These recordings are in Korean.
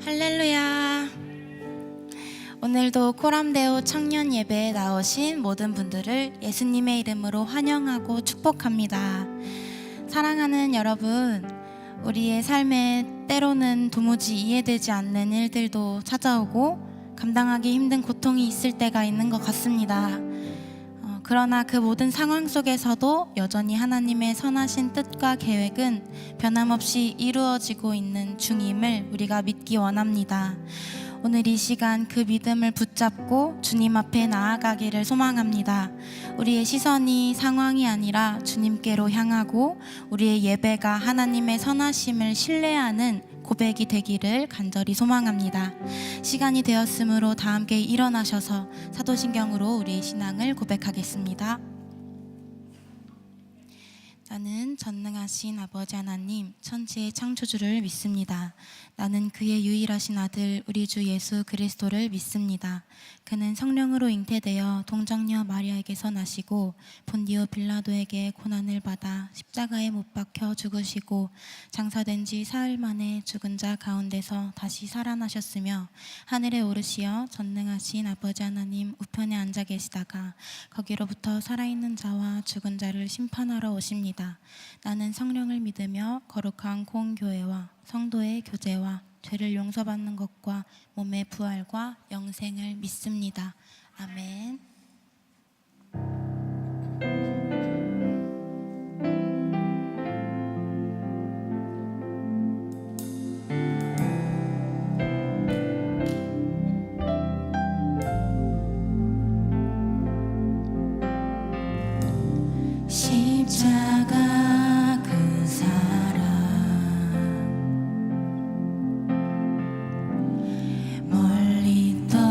할렐루야. 오늘도 코람데오 청년 예배에 나오신 모든 분들을 예수님의 이름으로 환영하고 축복합니다. 사랑하는 여러분, 우리의 삶에 때로는 도무지 이해되지 않는 일들도 찾아오고 감당하기 힘든 고통이 있을 때가 있는 것 같습니다. 그러나 그 모든 상황 속에서도 여전히 하나님의 선하신 뜻과 계획은 변함없이 이루어지고 있는 중임을 우리가 믿기 원합니다. 오늘 이 시간 그 믿음을 붙잡고 주님 앞에 나아가기를 소망합니다. 우리의 시선이 상황이 아니라 주님께로 향하고 우리의 예배가 하나님의 선하심을 신뢰하는 고백이 되기를 간절히 소망합니다. 시간이 되었으므로 다 함께 일어나셔서 사도신경으로 우리의 신앙을 고백하겠습니다. 나는 전능하신 아버지 하나님 천지의 창조주를 믿습니다. 나는 그의 유일하신 아들 우리 주 예수 그리스도를 믿습니다. 그는 성령으로 잉태되어 동정녀 마리아에게서 나시고 본디오 빌라도에게 고난을 받아 십자가에 못 박혀 죽으시고 장사된 지 사흘 만에 죽은 자 가운데서 다시 살아나셨으며 하늘에 오르시어 전능하신 아버지 하나님 우편에 앉아 계시다가 거기로부터 살아있는 자와 죽은 자를 심판하러 오십니다. 나는 성령을 믿으며 거룩한 공교회와 성도의 교제와 죄를 용서받는 것과 몸의 부활과 영생을 믿습니다. 아멘. 십자가 그 사랑 멀리 떠나서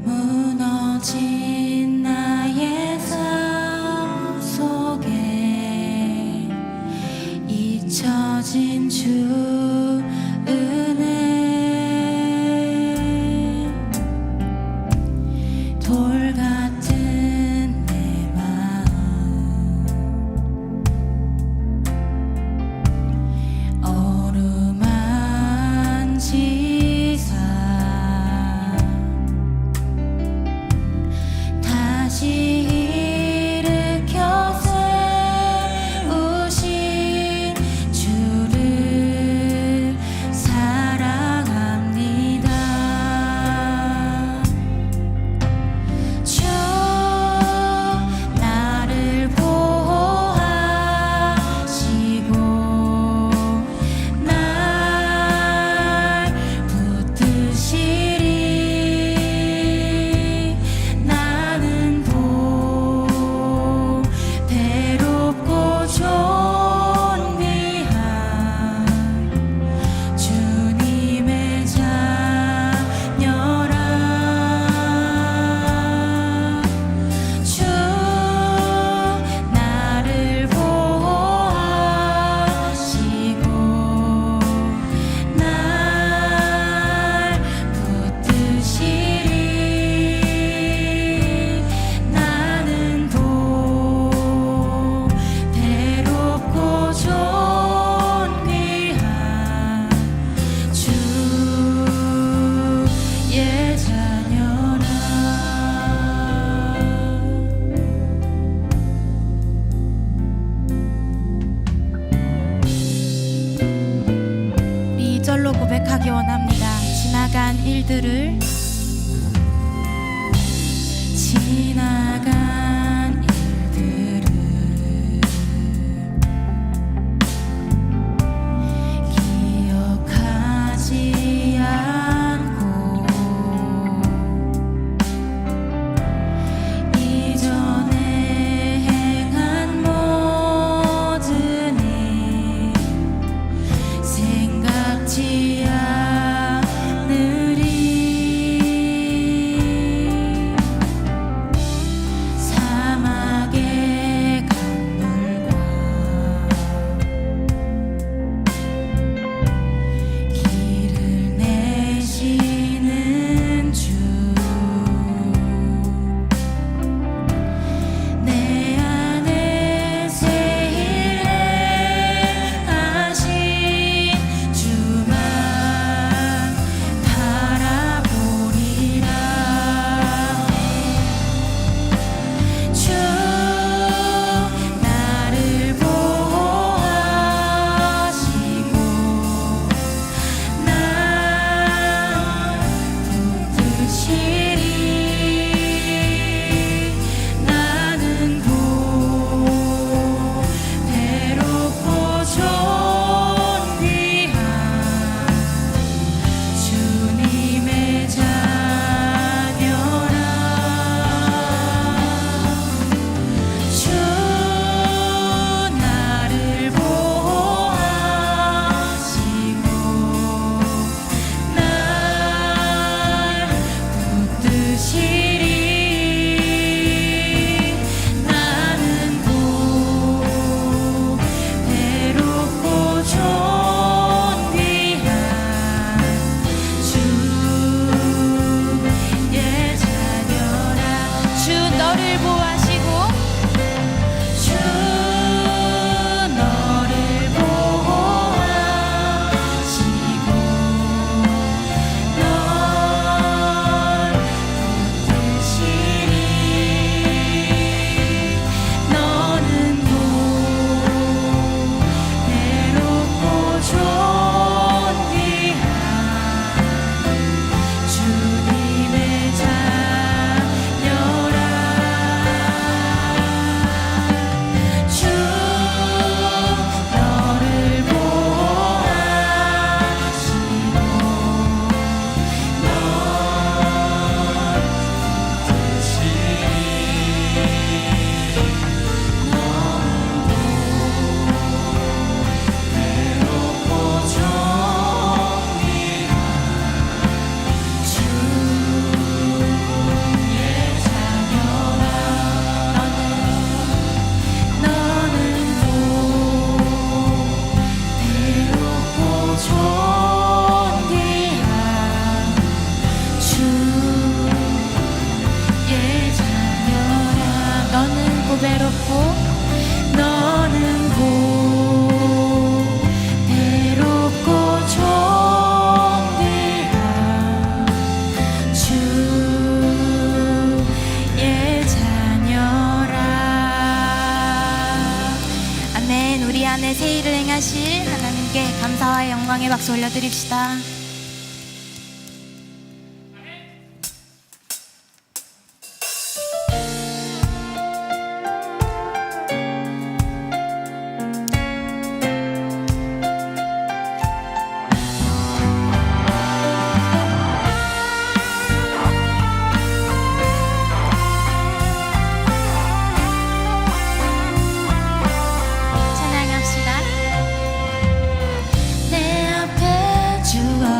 무너진 나의 삶 속에 잊혀진 주 돌 같은 내 마음 어루만지사 다시 일으켜 세우신 주를 사랑합니다. 주 나를 보호하시고 날 붙드시리. 나는 배롭고 존귀한 주님의 자녀라. 주 나를 보호하시고 날 붙드시리. 나는 배롭고 존귀한 주의 자녀라. 우리 2절로 고백하기 원합니다. 지나간 일들을 지나간 일들을 기억하지 않고 이전에 행한 모든 일 생각지 않으리. 외롭고 너는 고대롭고 종들아 주의 자녀라. 아멘. 우리 안에 새 일을 행하실 하나님께 감사와 영광의 박수 올려드립시다. 찬양합시다. 내 앞에 주가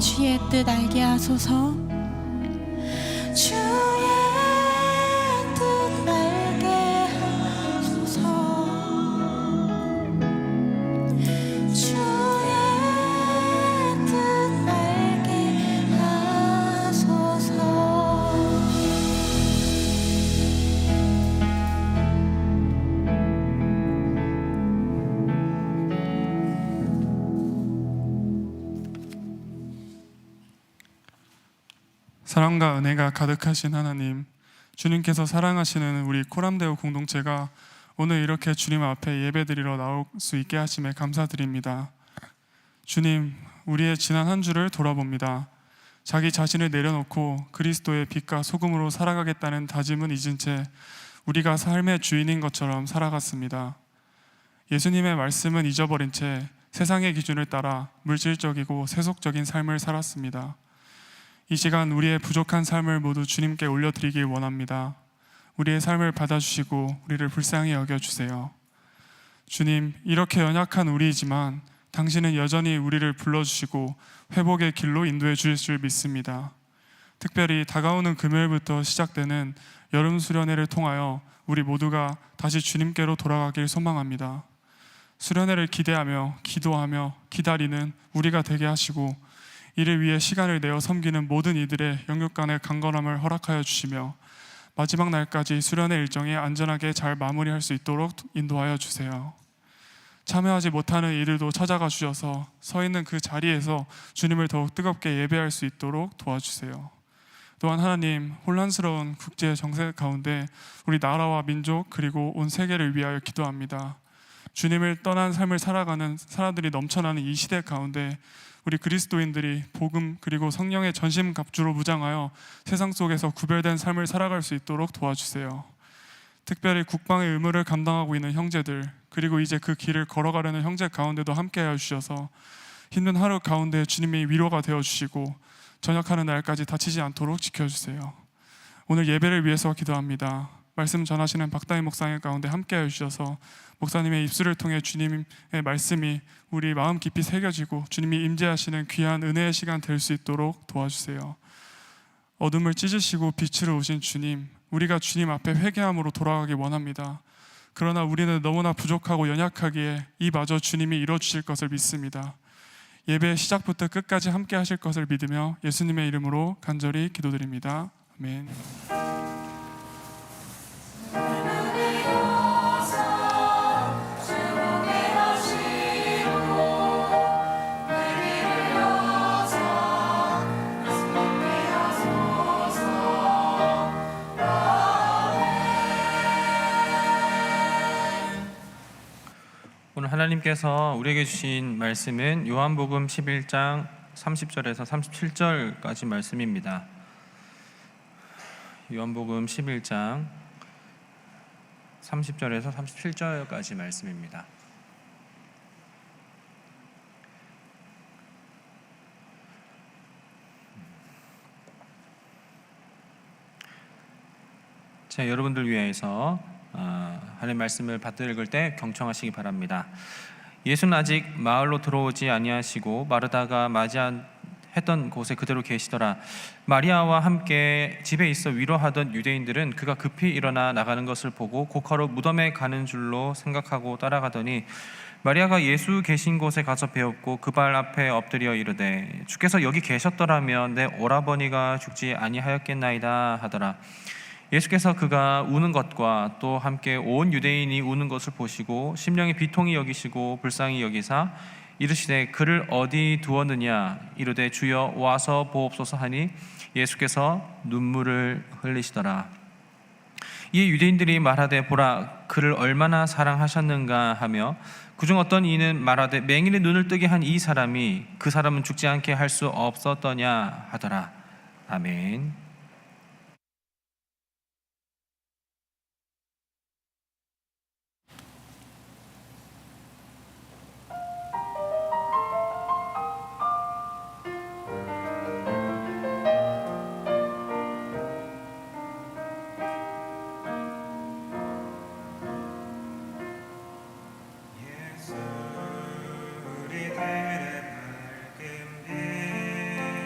주의 뜻 알게 하소서. 주의 뜻 알게 하소서. 주의 뜻 알게 하소서. 사랑과 은혜가 가득하신 하나님, 주님께서 사랑하시는 우리 코람데오 공동체가 오늘 이렇게 주님 앞에 예배드리러 나올 수 있게 하심에 감사드립니다. 주님, 우리의 지난 한 주를 돌아봅니다. 자기 자신을 내려놓고 그리스도의 빛과 소금으로 살아가겠다는 다짐은 잊은 채 우리가 삶의 주인인 것처럼 살아갔습니다. 예수님의 말씀은 잊어버린 채 세상의 기준을 따라 물질적이고 세속적인 삶을 살았습니다. 이 시간 우리의 부족한 삶을 모두 주님께 올려드리길 원합니다. 우리의 삶을 받아주시고 우리를 불쌍히 여겨주세요. 주님, 이렇게 연약한 우리이지만 당신은 여전히 우리를 불러주시고 회복의 길로 인도해 주실 줄 믿습니다. 특별히 다가오는 금요일부터 시작되는 여름 수련회를 통하여 우리 모두가 다시 주님께로 돌아가길 소망합니다. 수련회를 기대하며 기도하며 기다리는 우리가 되게 하시고 이를 위해 시간을 내어 섬기는 모든 이들의 영육간의 강건함을 허락하여 주시며 마지막 날까지 수련회 일정이 안전하게 잘 마무리할 수 있도록 인도하여 주세요. 참여하지 못하는 이들도 찾아가 주셔서 서 있는 그 자리에서 주님을 더욱 뜨겁게 예배할 수 있도록 도와주세요. 또한 하나님, 혼란스러운 국제 정세 가운데 우리 나라와 민족 그리고 온 세계를 위하여 기도합니다. 주님을 떠난 삶을 살아가는 사람들이 넘쳐나는 이 시대 가운데 우리 그리스도인들이 복음 그리고 성령의 전심갑주로 무장하여 세상 속에서 구별된 삶을 살아갈 수 있도록 도와주세요. 특별히 국방의 의무를 감당하고 있는 형제들 그리고 이제 그 길을 걸어가려는 형제 가운데도 함께하여 주셔서 힘든 하루 가운데 주님이 위로가 되어주시고 전역하는 날까지 다치지 않도록 지켜주세요. 오늘 예배를 위해서 기도합니다. 말씀 전하시는 박다희 목사님 가운데 함께하여 주셔서 목사님의 입술을 통해 주님의 말씀이 우리 마음 깊이 새겨지고 주님이 임재하시는 귀한 은혜의 시간 될 수 있도록 도와주세요. 어둠을 찢으시고 빛으로 오신 주님, 우리가 주님 앞에 회개함으로 돌아가기 원합니다. 그러나 우리는 너무나 부족하고 연약하기에 이마저 주님이 이뤄주실 것을 믿습니다. 예배 시작부터 끝까지 함께 하실 것을 믿으며 예수님의 이름으로 간절히 기도드립니다. 아멘. 오늘 하나님께서 우리에게 주신 말씀은 요한복음 11장 30절에서 37절까지 말씀입니다. 요한복음 11장 30절에서 37절까지 말씀입니다. 자, 여러분들 위해서 하나님의 말씀을 받들어 읽을 때 경청하시기 바랍니다. 예수는 아직 마을로 들어오지 아니하시고 마르다가 맞이했던 곳에 그대로 계시더라. 마리아와 함께 집에 있어 위로하던 유대인들은 그가 급히 일어나 나가는 것을 보고 고카로 무덤에 가는 줄로 생각하고 따라가더니 마리아가 예수 계신 곳에 가서 배웠고 그 발 앞에 엎드려 이르되 주께서 여기 계셨더라면 내 오라버니가 죽지 아니하였겠나이다 하더라. 예수께서 그가 우는 것과 또 함께 온 유대인이 우는 것을 보시고 심령이 비통히 여기시고 불쌍히 여기사 이르시되 그를 어디 두었느냐 이르되 주여 와서 보옵소서 하니 예수께서 눈물을 흘리시더라. 이에 유대인들이 말하되 보라 그를 얼마나 사랑하셨는가 하며 그중 어떤 이는 말하되 맹인의 눈을 뜨게 한 이 사람이 그 사람은 죽지 않게 할 수 없었더냐 하더라. 아멘. 우리들의 밝은 빛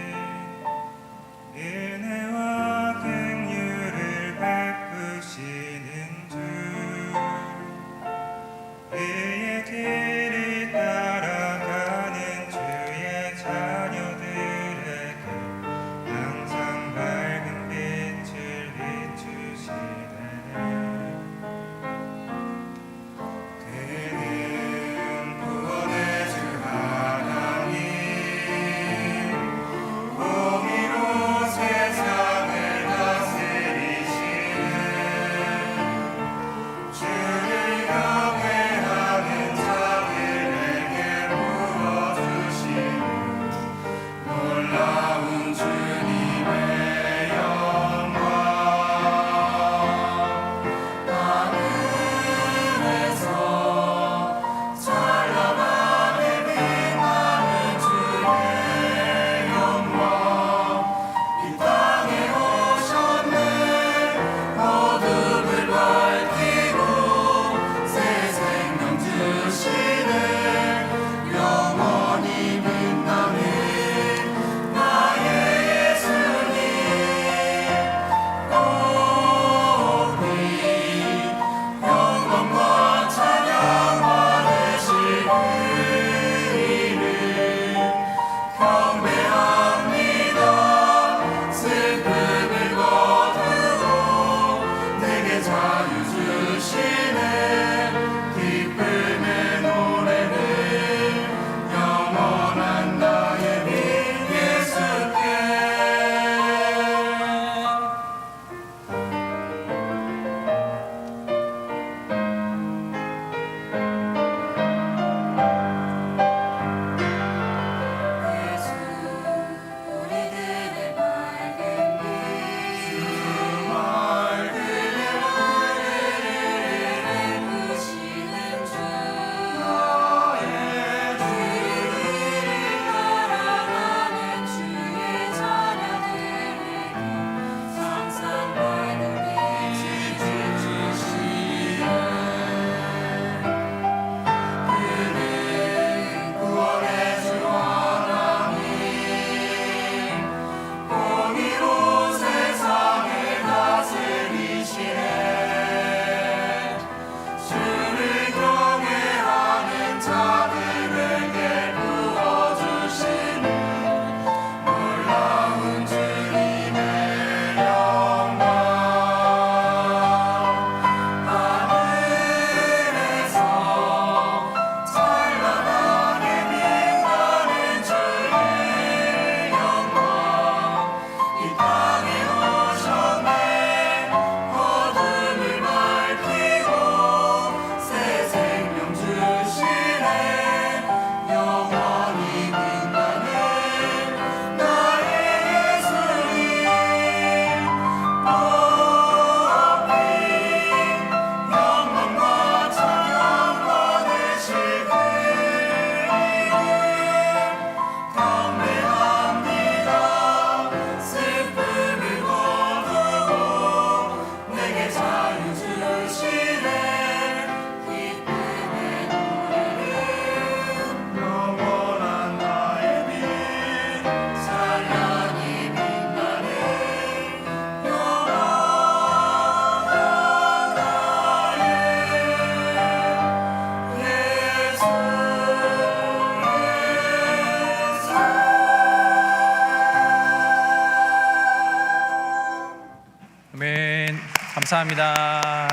감사합니다.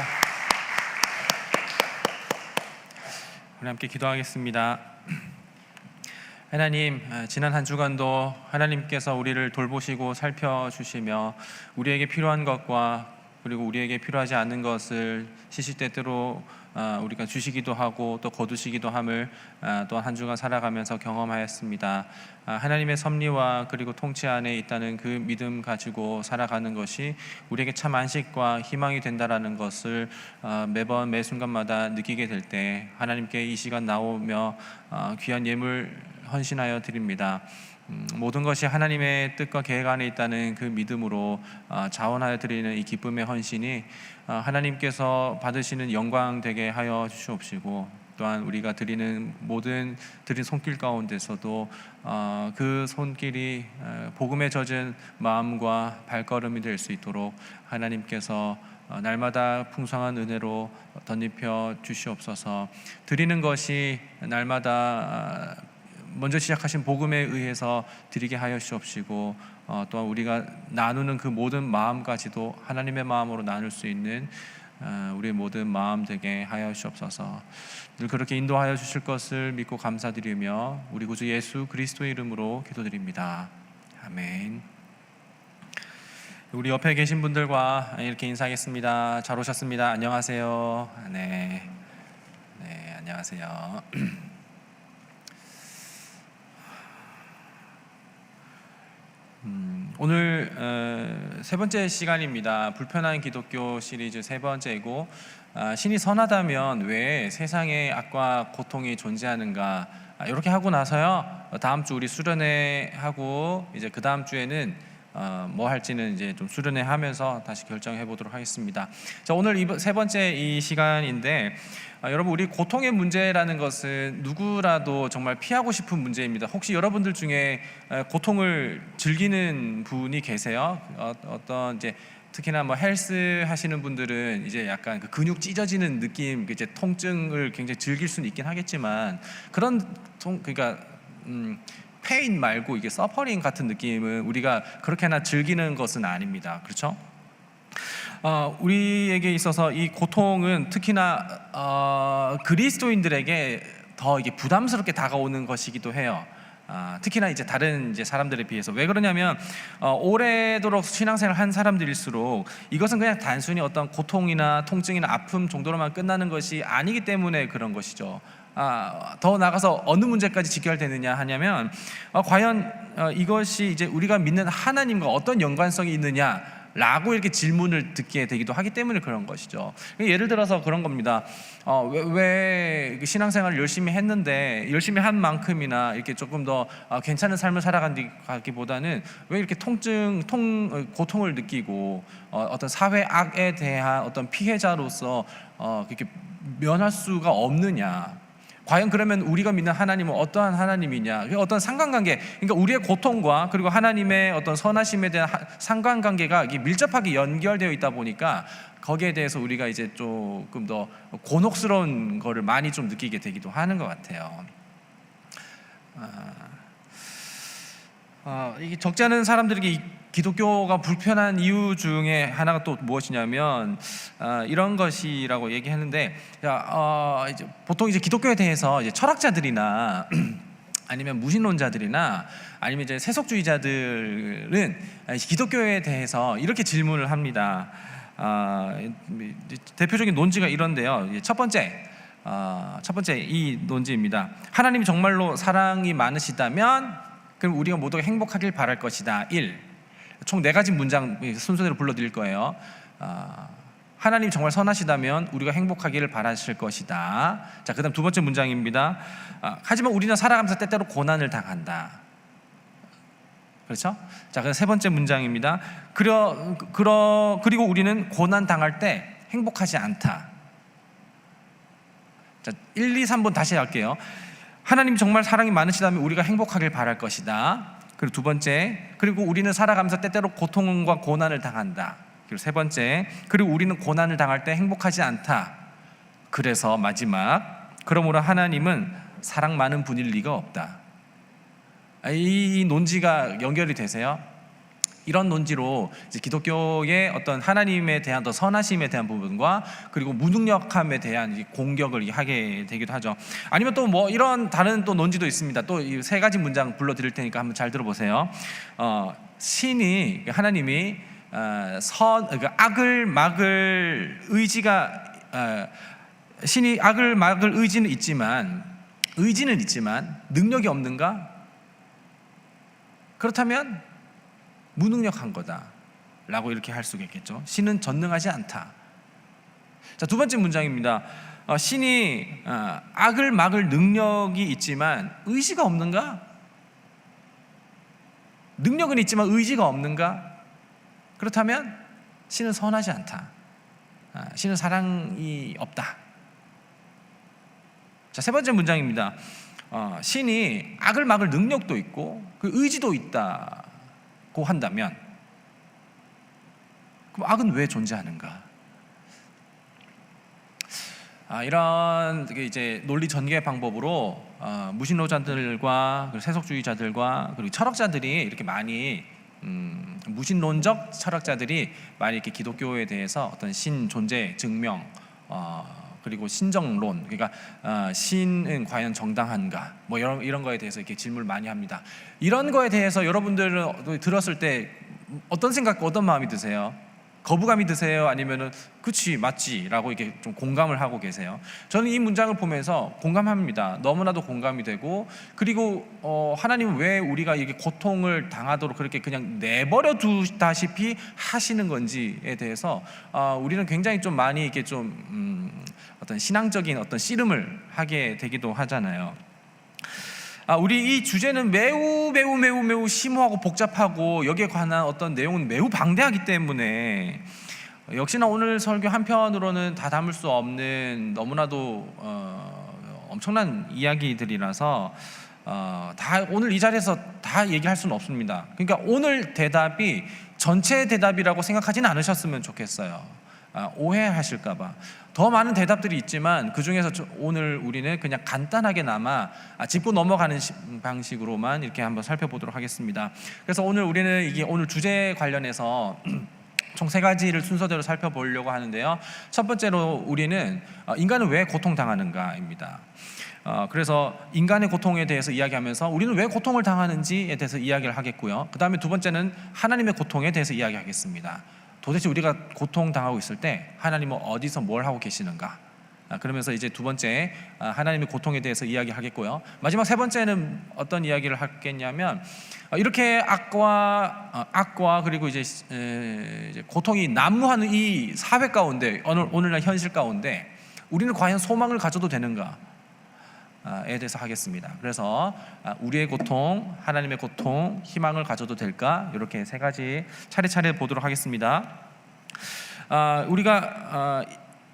우리 함께 기도하겠습니다. 하나님, 지난 한 주간도 하나님께서 우리를 돌보시고 살펴주시며 우리에게 필요한 것과 그리고 우리에게 필요하지 않는 것을 시시때때로 우리가 주시기도 하고 또 거두시기도 함을 또 한 주간 살아가면서 경험하였습니다. 하나님의 섭리와 그리고 통치 안에 있다는 그 믿음 가지고 살아가는 것이 우리에게 참 안식과 희망이 된다라는 것을 매번 매 순간마다 느끼게 될 때 하나님께 이 시간 나오며 귀한 예물 헌신하여 드립니다. 모든 것이 하나님의 뜻과 계획 안에 있다는 그 믿음으로 자원하여 드리는 이 기쁨의 헌신이 하나님께서 받으시는 영광 되게 하여 주시옵시고, 또한 우리가 드린 손길 가운데서도 그 손길이 복음에 젖은 마음과 발걸음이 될 수 있도록 하나님께서 날마다 풍성한 은혜로 덧입혀 주시옵소서. 드리는 것이 날마다 먼저 시작하신 복음에 의해서 드리게 하여 주옵시고, 또한 우리가 나누는 그 모든 마음까지도 하나님의 마음으로 나눌 수 있는 우리의 모든 마음 되게 하여 주옵소서. 늘 그렇게 인도하여 주실 것을 믿고 감사드리며 우리 구주 예수 그리스도의 이름으로 기도드립니다. 아멘. 우리 옆에 계신 분들과 이렇게 인사하겠습니다. 잘 오셨습니다. 안녕하세요. 네, 안녕하세요. 오늘 세 번째 시간입니다. 불편한 기독교 시리즈 세 번째이고, 신이 선하다면 왜 세상에 악과 고통이 존재하는가, 이렇게 하고 나서요, 다음 주 우리 수련회 하고 이제 그 다음 주에는 뭐 할지는 이제 좀 수련회 하면서 다시 결정해 보도록 하겠습니다. 자, 오늘 세 번째 이 시간인데, 여러분, 우리 고통의 문제라는 것은 누구라도 정말 피하고 싶은 문제입니다. 혹시 여러분들 중에 고통을 즐기는 분이 계세요? 어떤 이제 특히나 뭐 헬스 하시는 분들은 이제 약간 그 근육 찢어지는 느낌, 이제 통증을 굉장히 즐길 수는 있긴 하겠지만, 그런 그러니까 페인 말고 이게 서퍼링 같은 느낌은 우리가 그렇게나 즐기는 것은 아닙니다. 그렇죠? 우리에게 있어서 이 고통은 특히나 그리스도인들에게 더 이게 부담스럽게 다가오는 것이기도 해요. 특히나 이제 다른 이제 사람들에 비해서. 왜 그러냐면 오래도록 신앙생활 한 사람들일수록 이것은 그냥 단순히 어떤 고통이나 통증이나 아픔 정도로만 끝나는 것이 아니기 때문에 그런 것이죠. 더 나가서 어느 문제까지 직결되느냐 하냐면, 과연 이것이 이제 우리가 믿는 하나님과 어떤 연관성이 있느냐라고 이렇게 질문을 듣게 되기도 하기 때문에 그런 것이죠. 예를 들어서 그런 겁니다. 왜 신앙생활을 열심히 했는데 열심히 한 만큼이나 이렇게 조금 더 괜찮은 삶을 살아가기보다는 왜 이렇게 고통을 느끼고 어떤 사회 악에 대한 어떤 피해자로서 그렇게 면할 수가 없느냐? 과연 그러면 우리가 믿는 하나님은 어떠한 하나님이냐? 어떤 상관관계, 그러니까 우리의 고통과 그리고 하나님의 어떤 선하심에 대한 상관관계가 밀접하게 연결되어 있다 보니까 거기에 대해서 우리가 이제 조금 더 곤혹스러운 거를 많이 좀 느끼게 되기도 하는 것 같아요. 이게 적지 않은 사람들에게 기독교가 불편한 이유 중에 하나가 또 무엇이냐면 이런 것이라고 얘기하는데, 이제 보통 이제 기독교에 대해서 이제 철학자들이나 아니면 무신론자들이나 아니면 이제 세속주의자들은 기독교에 대해서 이렇게 질문을 합니다. 대표적인 논지가 이런데요. 첫 번째 이 논지입니다. 하나님이 정말로 사랑이 많으시다면 그럼 우리가 모두가 행복하길 바랄 것이다. 1. 총 4가지 문장 순서대로 불러드릴 거예요. 하나님 정말 선하시다면 우리가 행복하기를 바라실 것이다. 자, 그 다음 두 번째 문장입니다. 하지만 우리는 살아가면서 때때로 고난을 당한다. 그렇죠? 자, 그 세 번째 문장입니다. 그리고 우리는 고난 당할 때 행복하지 않다. 자, 1, 2, 3번 다시 할게요. 하나님 정말 사랑이 많으시다면 우리가 행복하길 바랄 것이다. 그리고 두 번째, 그리고 우리는 살아가면서 때때로 고통과 고난을 당한다. 그리고 세 번째, 그리고 우리는 고난을 당할 때 행복하지 않다. 그래서 마지막, 그러므로 하나님은 사랑 많은 분일 리가 없다. 이 논지가 연결이 되세요? 이런 논지로 이제 기독교의 어떤 하나님에 대한 더 선하심에 대한 부분과 그리고 무능력함에 대한 이 공격을 하게 되기도 하죠. 아니면 또 뭐 이런 다른 또 논지도 있습니다. 또 이 세 가지 문장 불러드릴 테니까 한번 잘 들어보세요. 신이 하나님이 악을 막을 의지가 신이 악을 막을 의지는 있지만 능력이 없는가? 그렇다면 무능력한 거다라고 이렇게 할 수가 있겠죠. 신은 전능하지 않다. 자, 두 번째 문장입니다. 신이 악을 막을 능력이 있지만 의지가 없는가? 능력은 있지만 의지가 없는가? 그렇다면 신은 선하지 않다. 신은 사랑이 없다. 자, 세 번째 문장입니다. 신이 악을 막을 능력도 있고 그 의지도 있다고 한다면 그럼 악은 왜 존재하는가? 이런 이제 논리 전개 방법으로 무신론자들과 세속주의자들과 그리고 철학자들이 이렇게 많이 무신론적 철학자들이 많이 이렇게 기독교에 대해서 어떤 신 존재 증명 그리고 신정론, 그러니까 신은 과연 정당한가, 뭐 이런 거에 대해서 이렇게 질문을 많이 합니다. 이런 거에 대해서 여러분들은 들었을 때 어떤 생각, 어떤 마음이 드세요? 거부감이 드세요? 아니면은 그치 맞지라고 이렇게 좀 공감을 하고 계세요? 저는 이 문장을 보면서 공감합니다. 너무나도 공감이 되고, 그리고 하나님은 왜 우리가 이렇게 고통을 당하도록 그렇게 그냥 내버려 두다시피 하시는 건지에 대해서 우리는 굉장히 좀 많이 이렇게 좀 어떤 신앙적인 어떤 씨름을 하게 되기도 하잖아요. 우리 이 주제는 매우 심오하고 복잡하고 여기에 관한 어떤 내용은 매우 방대하기 때문에 역시나 오늘 설교 한편으로는 다 담을 수 없는 너무나도 엄청난 이야기들이라서 다 오늘 이 자리에서 다 얘기할 수는 없습니다. 그러니까 오늘 대답이 전체 대답이라고 생각하지는 않으셨으면 좋겠어요. 오해하실까봐. 더 많은 대답들이 있지만 그 중에서 오늘 우리는 그냥 간단하게나마 짚고 넘어가는 방식으로만 이렇게 한번 살펴보도록 하겠습니다. 그래서 오늘 우리는 이게 오늘 주제 관련해서 총 세 가지를 순서대로 살펴보려고 하는데요. 첫 번째로 우리는 인간은 왜 고통당하는가입니다. 그래서 인간의 고통에 대해서 이야기하면서 우리는 왜 고통을 당하는지에 대해서 이야기를 하겠고요. 그 다음에 두 번째는 하나님의 고통에 대해서 이야기하겠습니다. 도대체 우리가 고통당하고 있을 때 하나님은 어디서 뭘 하고 계시는가? 그러면서 이제 두 번째 하나님의 고통에 대해서 이야기하겠고요. 마지막 세 번째는 어떤 이야기를 하겠냐면 이렇게 악과 그리고 이제 고통이 난무하는 이 사회 가운데 오늘날 현실 가운데 우리는 과연 소망을 가져도 되는가? 에 대해서 하겠습니다. 그래서 우리의 고통, 하나님의 고통, 희망을 가져도 될까? 이렇게 세 가지 차례차례 보도록 하겠습니다. 우리가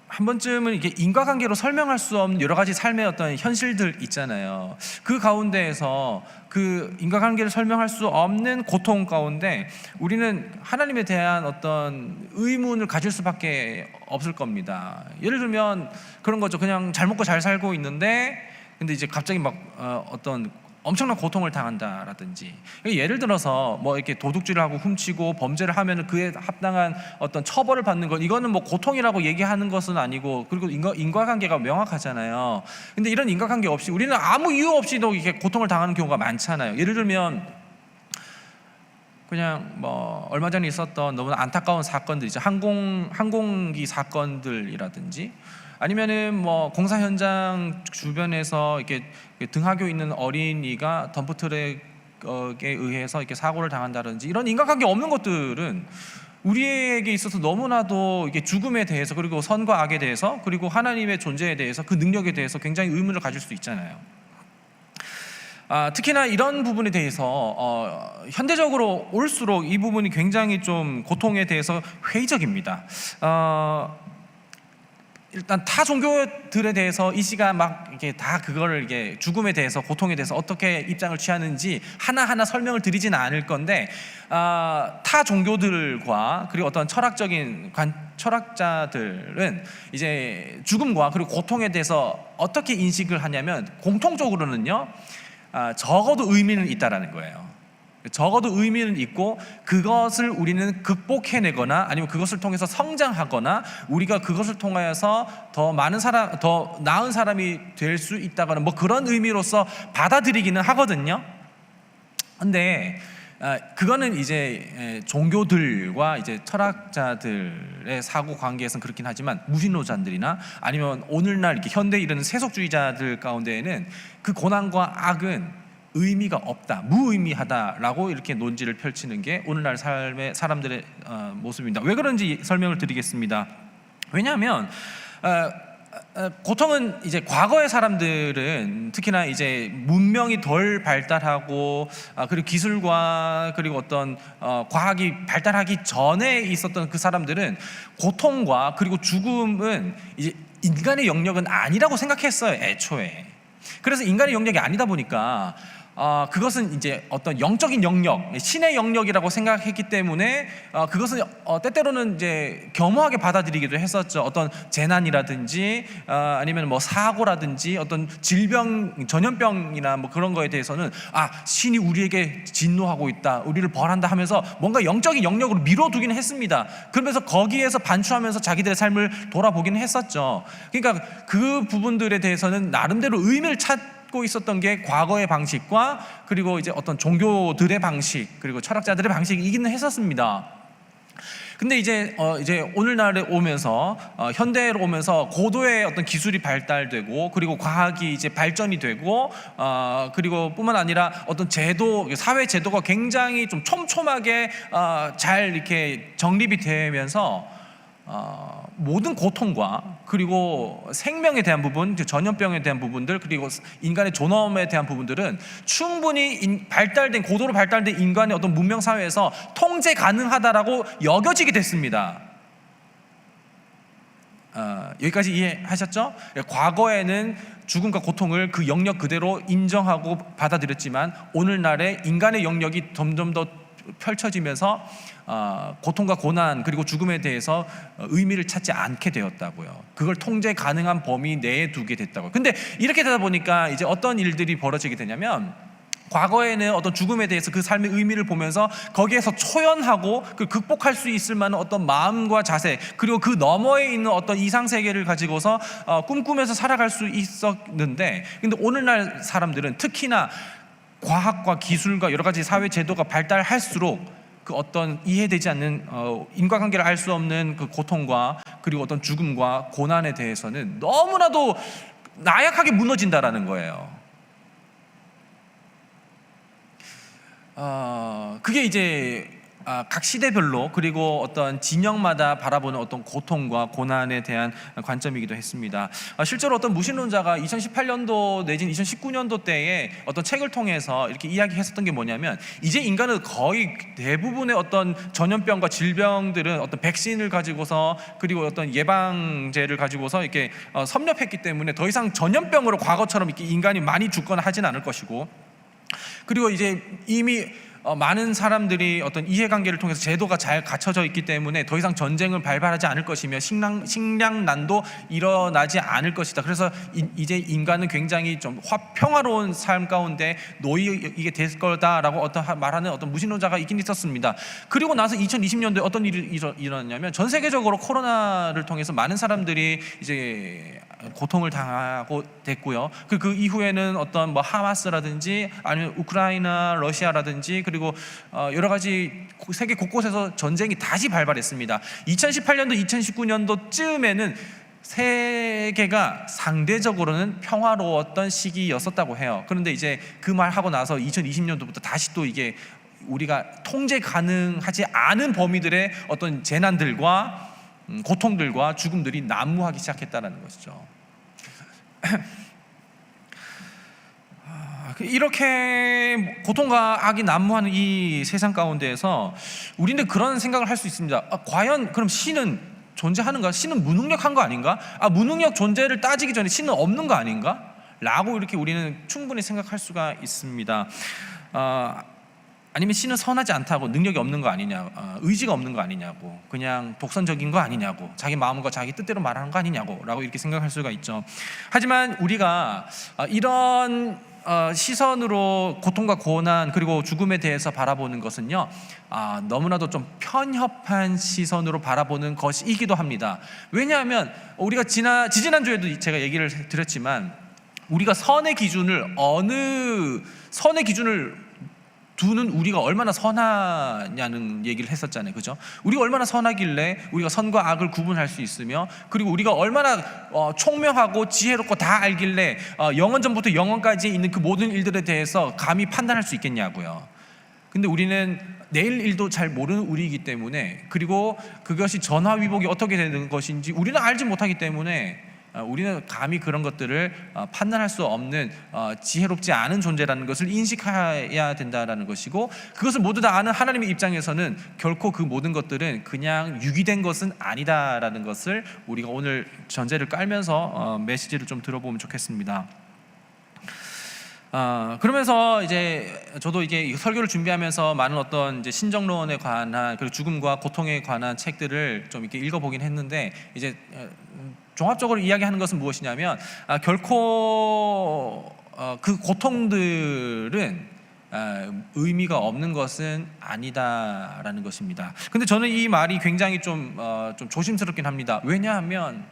한 번쯤은 이게 인과관계로 설명할 수 없는 여러 가지 삶의 어떤 현실들 있잖아요. 그 가운데에서 그 인과관계를 설명할 수 없는 고통 가운데 우리는 하나님에 대한 어떤 의문을 가질 수밖에 없을 겁니다. 예를 들면 그런 거죠. 그냥 잘 먹고 잘 살고 있는데 근데 이제 갑자기 막 어떤 엄청난 고통을 당한다라든지, 예를 들어서 뭐 이렇게 도둑질을 하고 훔치고 범죄를 하면은 그에 합당한 어떤 처벌을 받는 것, 이거는 뭐 고통이라고 얘기하는 것은 아니고, 그리고 인과관계가 명확하잖아요. 근데 이런 인과관계 없이 우리는 아무 이유 없이도 이렇게 고통을 당하는 경우가 많잖아요. 예를 들면 그냥 뭐 얼마 전에 있었던 너무나 안타까운 사건들 있죠. 항공기 사건들이라든지, 아니면은 뭐 공사 현장 주변에서 이렇게 등하교 있는 어린이가 덤프트럭에 의해서 이렇게 사고를 당한다든지, 이런 인과관계 없는 것들은 우리에게 있어서 너무나도 이게 죽음에 대해서, 그리고 선과 악에 대해서, 그리고 하나님의 존재에 대해서, 그 능력에 대해서 굉장히 의문을 가질 수 있잖아요. 특히나 이런 부분에 대해서 현대적으로 올수록 이 부분이 굉장히 좀 고통에 대해서 회의적입니다. 일단 타 종교들에 대해서 이 시가 막 이렇게 다 그거를 이게 죽음에 대해서, 고통에 대해서 어떻게 입장을 취하는지 하나하나 설명을 드리지는 않을 건데, 타 종교들과 그리고 어떤 철학자들은 이제 죽음과 그리고 고통에 대해서 어떻게 인식을 하냐면 공통적으로는요, 적어도 의미는 있다라는 거예요. 적어도 의미는 있고 그것을 우리는 극복해내거나 아니면 그것을 통해서 성장하거나 우리가 그것을 통하여서 더 많은 사람, 더 나은 사람이 될 수 있다거나 뭐 그런 의미로서 받아들이기는 하거든요. 근데 그거는 이제 종교들과 이제 철학자들의 사고 관계에서는 그렇긴 하지만 무신론자들이나 아니면 오늘날 이렇게 현대에 이르는 세속주의자들 가운데에는 그 고난과 악은 의미가 없다, 무의미하다라고 이렇게 논지를 펼치는 게 오늘날 삶의 사람들의 모습입니다. 왜 그런지 설명을 드리겠습니다. 왜냐하면 고통은 이제 과거의 사람들은 특히나 이제 문명이 덜 발달하고 그리고 기술과 그리고 어떤 과학이 발달하기 전에 있었던 그 사람들은 고통과 그리고 죽음은 이제 인간의 영역은 아니라고 생각했어요, 애초에. 그래서 인간의 영역이 아니다 보니까 그것은 이제 어떤 영적인 영역, 신의 영역이라고 생각했기 때문에 그것은 때때로는 이제 겸허하게 받아들이기도 했었죠. 어떤 재난이라든지 아니면 뭐 사고라든지 어떤 질병, 전염병이나 뭐 그런 거에 대해서는 신이 우리에게 진노하고 있다, 우리를 벌한다 하면서 뭔가 영적인 영역으로 밀어두기는 했습니다. 그러면서 거기에서 반추하면서 자기들의 삶을 돌아보기는 했었죠. 그러니까 그 부분들에 대해서는 나름대로 의미를 찾고 있었던 게 과거의 방식과 그리고 이제 어떤 종교들의 방식 그리고 철학자들의 방식이기는 했었습니다. 근데 이제 오늘날에 오면서 현대로 오면서 고도의 어떤 기술이 발달되고 그리고 과학이 이제 발전이 되고 그리고 뿐만 아니라 어떤 제도, 사회 제도가 굉장히 좀 촘촘하게 잘 이렇게 정립이 되면서 모든 고통과 그리고 생명에 대한 부분, 전염병에 대한 부분들 그리고 인간의 존엄에 대한 부분들은 충분히 발달된 고도로 발달된 인간의 어떤 문명 사회에서 통제 가능하다라고 여겨지게 됐습니다. 여기까지 이해하셨죠? 과거에는 죽음과 고통을 그 영역 그대로 인정하고 받아들였지만 오늘날의 인간의 영역이 점점 더 펼쳐지면서 고통과 고난 그리고 죽음에 대해서 의미를 찾지 않게 되었다고요. 그걸 통제 가능한 범위 내에 두게 됐다고요. 근데 이렇게 되다 보니까 이제 어떤 일들이 벌어지게 되냐면 과거에는 어떤 죽음에 대해서 그 삶의 의미를 보면서 거기에서 초연하고 그 극복할 수 있을 만한 어떤 마음과 자세 그리고 그 너머에 있는 어떤 이상세계를 가지고서 꿈꾸면서 살아갈 수 있었는데 근데 오늘날 사람들은 특히나 과학과 기술과 여러 가지 사회 제도가 발달할수록 그 어떤 이해되지 않는 인과관계를 알 수 없는 그 고통과 그리고 어떤 죽음과 고난에 대해서는 너무나도 나약하게 무너진다라는 거예요. 그게 이제 각 시대별로 그리고 어떤 진영마다 바라보는 어떤 고통과 고난에 대한 관점이기도 했습니다. 실제로 어떤 무신론자가 2018년도 내진 2019년도 때에 어떤 책을 통해서 이렇게 이야기했었던 게 뭐냐면 이제 인간은 거의 대부분의 어떤 전염병과 질병들은 어떤 백신을 가지고서 그리고 어떤 예방제를 가지고서 이렇게 섭렵했기 때문에 더 이상 전염병으로 과거처럼 이렇게 인간이 많이 죽거나 하진 않을 것이고 그리고 이제 이미 많은 사람들이 어떤 이해관계를 통해서 제도가 잘 갖춰져 있기 때문에 더 이상 전쟁을 발발하지 않을 것이며 식량난도 일어나지 않을 것이다. 그래서 이제 인간은 굉장히 좀 평화로운 삶 가운데 놓이게 될 거다라고 말하는 어떤 무신론자가 있긴 있었습니다. 그리고 나서 2020년도에 어떤 일이 일어났냐면 전 세계적으로 코로나를 통해서 많은 사람들이 이제 고통을 당하고 됐고요. 그 이후에는 어떤 뭐 하마스라든지 아니면 우크라이나, 러시아라든지 그리고 여러 가지 세계 곳곳에서 전쟁이 다시 발발했습니다. 2018년도, 2019년도쯤에는 세계가 상대적으로는 평화로웠던 시기였었다고 해요. 그런데 이제 그 말 하고 나서 2020년도부터 다시 또 이게 우리가 통제 가능하지 않은 범위들의 어떤 재난들과 고통들과 죽음들이 난무하기 시작했다는 것이죠. 이렇게 고통과 악이 난무하는 이 세상 가운데에서 우리는 그런 생각을 할 수 있습니다. 과연 그럼 신은 존재하는가? 신은 무능력한 거 아닌가? 무능력 존재를 따지기 전에 신은 없는 거 아닌가? 라고 이렇게 우리는 충분히 생각할 수가 있습니다. 아니면 신은 선하지 않다고 능력이 없는 거 아니냐, 의지가 없는 거 아니냐고, 그냥 독선적인 거 아니냐고, 자기 마음과 자기 뜻대로 말하는 거 아니냐고 라고 이렇게 생각할 수가 있죠. 하지만 우리가 이런 시선으로 고통과 고난 그리고 죽음에 대해서 바라보는 것은요, 너무나도 좀 편협한 시선으로 바라보는 것이기도 합니다. 왜냐하면 우리가 지지난주에도 제가 얘기를 드렸지만, 우리가 선의 기준을 두는 우리가 얼마나 선하냐는 얘기를 했었잖아요. 그죠? 우리가 얼마나 선하길래 우리가 선과 악을 구분할 수 있으며, 그리고 우리가 얼마나 총명하고 지혜롭고 다 알길래 영원전부터 영원까지 있는 그 모든 일들에 대해서 감히 판단할 수 있겠냐고요. 근데 우리는 내일 일도 잘 모르는 우리이기 때문에, 그리고 그것이 전화위복이 어떻게 되는 것인지 우리는 알지 못하기 때문에 우리는 감히 그런 것들을 판단할 수 없는 지혜롭지 않은 존재라는 것을 인식해야 된다라는 것이고, 그것을 모두 다 아는 하나님의 입장에서는 결코 그 모든 것들은 그냥 유기된 것은 아니다라는 것을 우리가 오늘 전제를 깔면서 메시지를 좀 들어보면 좋겠습니다. 그러면서 이제 저도 이게 설교를 준비하면서 많은 어떤 이제 신정론에 관한, 그리고 죽음과 고통에 관한 책들을 좀 이렇게 읽어보긴 했는데, 이제 종합적으로 이야기하는 것은 무엇이냐면, 결코 그 고통들은 의미가 없는 것은 아니다라는 것입니다. 근데 저는 이 말이 굉장히 좀 조심스럽긴 합니다. 왜냐하면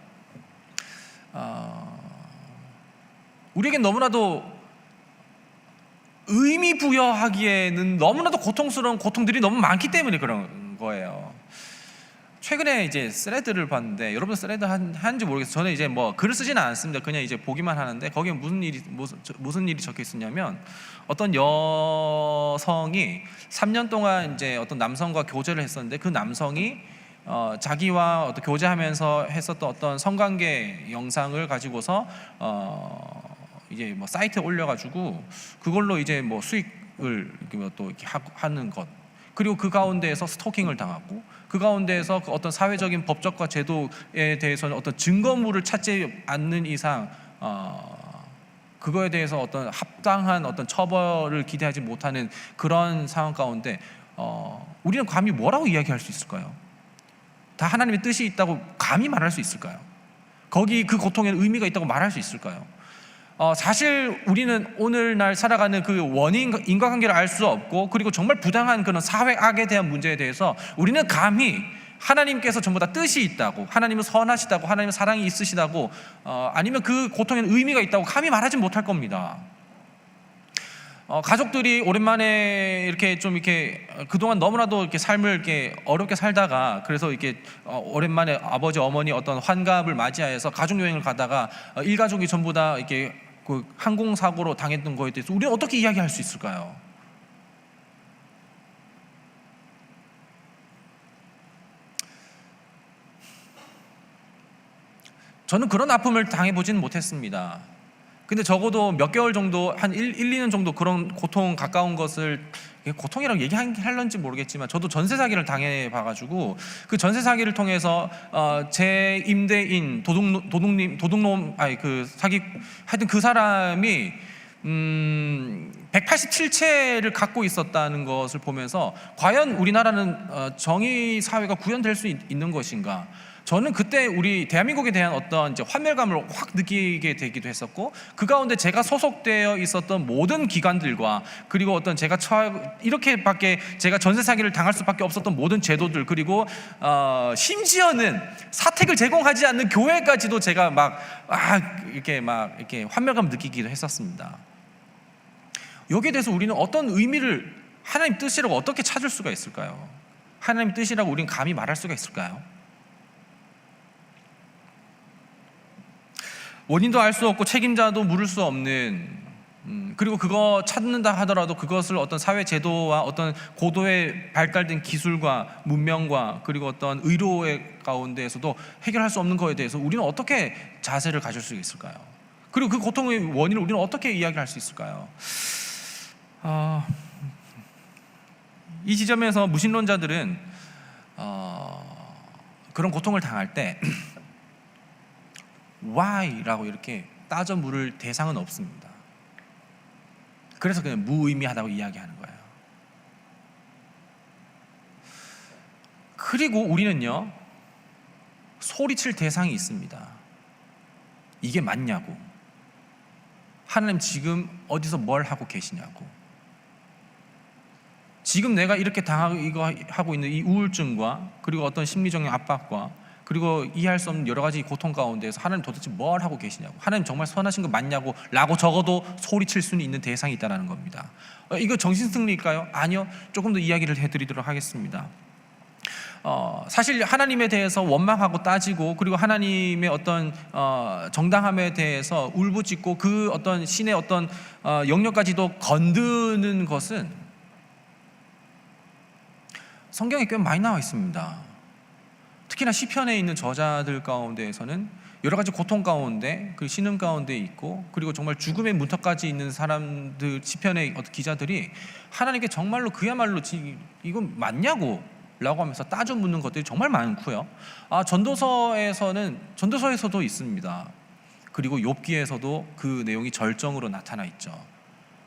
우리에겐 너무나도 의미 부여하기에는 너무나도 고통스러운 고통들이 너무 많기 때문에 그런 거예요. 최근에 이제 스레드를 봤는데, 여러분 스레드 하는지 모르겠어요. 저는 이제 뭐 글을 쓰지는 않습니다. 그냥 이제 보기만 하는데, 거기에 무슨 일이 적혀 있었냐면, 어떤 여성이 3년 동안 이제 어떤 남성과 교제를 했었는데, 그 남성이 자기와 어떤 교제하면서 했었던 어떤 성관계 영상을 가지고서 이제 뭐 사이트에 올려가지고 그걸로 이제 뭐 수익을 또 이렇게 하는 것, 그리고 그 가운데에서 스토킹을 당하고, 그 가운데에서 그 어떤 사회적인 법적과 제도에 대해서는 어떤 증거물을 찾지 않는 이상 그거에 대해서 어떤 합당한 어떤 처벌을 기대하지 못하는 그런 상황 가운데 우리는 감히 뭐라고 이야기할 수 있을까요? 다 하나님의 뜻이 있다고 감히 말할 수 있을까요? 거기 그 고통에는 의미가 있다고 말할 수 있을까요? 사실 우리는 오늘날 살아가는 그 원인, 인과관계를 알 수 없고, 그리고 정말 부당한 그런 사회악에 대한 문제에 대해서 우리는 감히 하나님께서 전부 다 뜻이 있다고, 하나님은 선하시다고, 하나님은 사랑이 있으시다고, 아니면 그 고통에는 의미가 있다고 감히 말하지 못할 겁니다. 가족들이 오랜만에 이렇게 좀 이렇게 그동안 너무나도 이렇게 삶을 이렇게 어렵게 살다가, 그래서 이렇게 오랜만에 아버지 어머니 어떤 환갑을 맞이하여서 가족 여행을 가다가 일가족이 전부 다 이렇게 그 항공사고로 당했던 거에 대해서 우리는 어떻게 이야기할 수 있을까요? 저는 그런 아픔을 당해보지는 못했습니다. 근데 적어도 몇 개월 정도, 한 1, 2년 정도 그런 고통 가까운 것을, 고통이라고 얘기할런지 모르겠지만, 저도 전세 사기를 당해봐가지고, 그 전세 사기를 통해서 제 임대인 도둑놈 그 사기, 하여튼 그 사람이 187채를 갖고 있었다는 것을 보면서, 과연 우리나라는 정의 사회가 구현될 수 있는 것인가? 저는 그때 우리 대한민국에 대한 어떤 이제 환멸감을 확 느끼게 되기도 했었고, 그 가운데 제가 소속되어 있었던 모든 기관들과, 그리고 어떤 제가 이렇게밖에 제가 전세 사기를 당할 수밖에 없었던 모든 제도들, 그리고 심지어는 사택을 제공하지 않는 교회까지도 제가 이렇게 환멸감을 느끼기도 했었습니다. 여기에 대해서 우리는 어떤 의미를, 하나님 뜻이라고 어떻게 찾을 수가 있을까요? 하나님 뜻이라고 우리는 감히 말할 수가 있을까요? 원인도 알 수 없고 책임자도 물을 수 없는, 그리고 그거 찾는다 하더라도 그것을 어떤 사회 제도와 어떤 고도의 발달된 기술과 문명과, 그리고 어떤 의료의 가운데에서도 해결할 수 없는 거에 대해서 우리는 어떻게 자세를 가질 수 있을까요? 그리고 그 고통의 원인을 우리는 어떻게 이야기할 수 있을까요? 이 지점에서 무신론자들은 그런 고통을 당할 때 why라고 이렇게 따져 물을 대상은 없습니다. 그래서 그냥 무의미하다고 이야기하는 거예요. 그리고 우리는요, 소리칠 대상이 있습니다. 이게 맞냐고, 하나님 지금 어디서 뭘 하고 계시냐고. 지금 내가 이렇게 하고 있는 이 우울증과 그리고 어떤 심리적인 압박과 그리고 이해할 수 없는 여러 가지 고통 가운데에서 하나님 도대체 뭘 하고 계시냐고, 하나님 정말 선하신 거 맞냐고 라고 적어도 소리칠 수는 있는 대상이 있다는 겁니다. 이거 정신승리일까요? 아니요. 조금 더 이야기를 해드리도록 하겠습니다. 사실 하나님에 대해서 원망하고 따지고 그리고 하나님의 어떤 정당함에 대해서 울부짖고 그 어떤 신의 어떤 영역까지도 건드는 것은 성경에 꽤 많이 나와 있습니다. 특히나 시편에 있는 저자들 가운데에서는 여러 가지 고통 가운데 그 신음 가운데 있고 그리고 정말 죽음의 문턱까지 있는 사람들, 시편의 어떤 기자들이 하나님께 정말로 그야말로 이건 맞냐고 라고 하면서 따져 묻는 것들이 정말 많고요. 전도서에서도 있습니다. 그리고 욥기에서도 그 내용이 절정으로 나타나 있죠.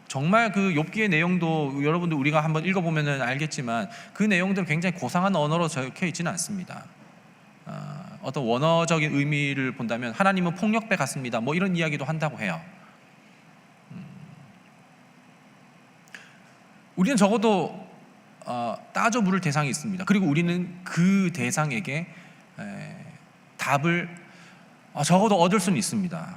정말 그 욥기의 내용도 여러분들 우리가 한번 읽어보면 알겠지만 그 내용들은 굉장히 고상한 언어로 적혀 있지는 않습니다. 어떤 원어적인 의미를 본다면 하나님은 폭력배 같습니다, 뭐 이런 이야기도 한다고 해요. 우리는 적어도 따져 물을 대상이 있습니다. 그리고 우리는 그 대상에게 답을 적어도 얻을 수는 있습니다.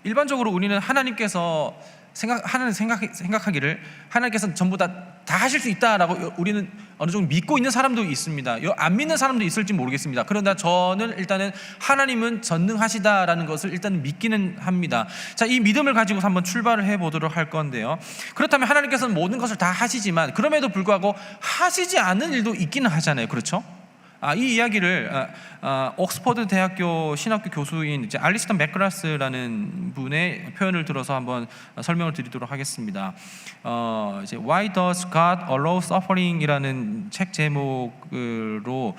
일반적으로 우리는 하나님께서 생각하기를 하나님께서는 전부 다 하실 수 있다라고 우리는 어느 정도 믿고 있는 사람도 있습니다. 안 믿는 사람도 있을지 모르겠습니다. 그러나 저는 일단은 하나님은 전능하시다라는 것을 일단 믿기는 합니다. 자, 이 믿음을 가지고 한번 출발을 해보도록 할 건데요. 그렇다면 하나님께서는 모든 것을 다 하시지만 그럼에도 불구하고 하시지 않는 일도 있기는 하잖아요. 그렇죠? 이 이야기를 옥스퍼드 대학교 신학교 교수인 이제 알리스턴 맥그라스라는 분의 표현을 들어서 한번 설명을 드리도록 하겠습니다. 이제 Why Does God Allow Suffering이라는 책 제목으로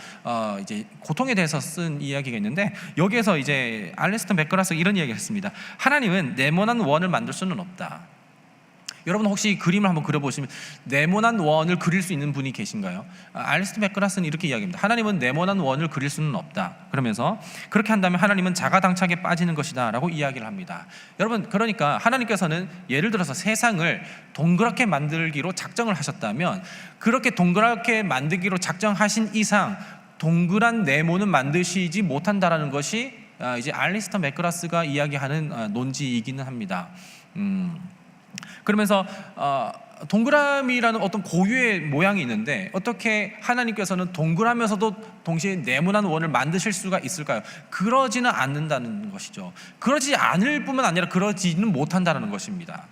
이제 고통에 대해서 쓴 이야기가 있는데 여기에서 이제 알리스턴 맥그라스가 이런 이야기를 했습니다. 하나님은 네모난 원을 만들 수는 없다. 여러분 혹시 그림을 한번 그려보시면 네모난 원을 그릴 수 있는 분이 계신가요? 알리스턴 맥그라스는 이렇게 이야기합니다. 하나님은 네모난 원을 그릴 수는 없다. 그러면서 그렇게 한다면 하나님은 자가당착에 빠지는 것이다 라고 이야기를 합니다. 여러분, 그러니까 하나님께서는 예를 들어서 세상을 동그랗게 만들기로 작정을 하셨다면 그렇게 동그랗게 만들기로 작정하신 이상 동그란 네모는 만드시지 못한다라는 것이 이제 알리스턴 맥그라스가 이야기하는 논지이기는 합니다. 그러면서 동그라미라는 어떤 고유의 모양이 있는데 어떻게 하나님께서는 동그라면서도 동시에 네모난 원을 만드실 수가 있을까요? 그러지는 않는다는 것이죠. 그러지 않을 뿐만 아니라 그러지는 못한다는 것입니다.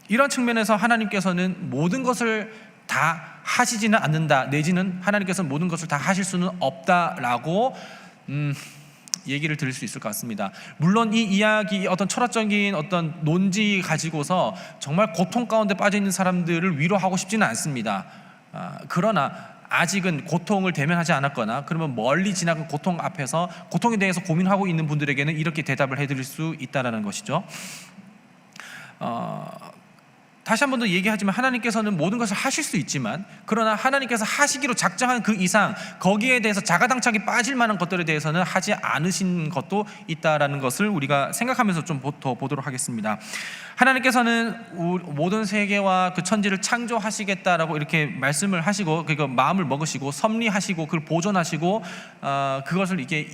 이런 측면에서 하나님께서는 모든 것을 다 하시지는 않는다, 내지는 하나님께서는 모든 것을 다 하실 수는 없다라고 얘기를 드릴 수 있을 것 같습니다. 물론 이 이야기 어떤 철학적인 어떤 논지 가지고서 정말 고통 가운데 빠져 있는 사람들을 위로하고 싶지는 않습니다. 그러나 아직은 고통을 대면하지 않았거나 그러면 멀리 지나간 고통 앞에서 고통에 대해서 고민하고 있는 분들에게는 이렇게 대답을 해드릴 수 있다라는 것이죠. 다시 한 번 더 얘기하지만 하나님께서는 모든 것을 하실 수 있지만 그러나 하나님께서 하시기로 작정한 그 이상 거기에 대해서 자가당착이 빠질 만한 것들에 대해서는 하지 않으신 것도 있다라는 것을 우리가 생각하면서 좀 더 보도록 하겠습니다. 하나님께서는 모든 세계와 그 천지를 창조하시겠다라고 이렇게 말씀을 하시고 그러니까 마음을 먹으시고 섭리하시고 그걸 보존하시고 그것을 이렇게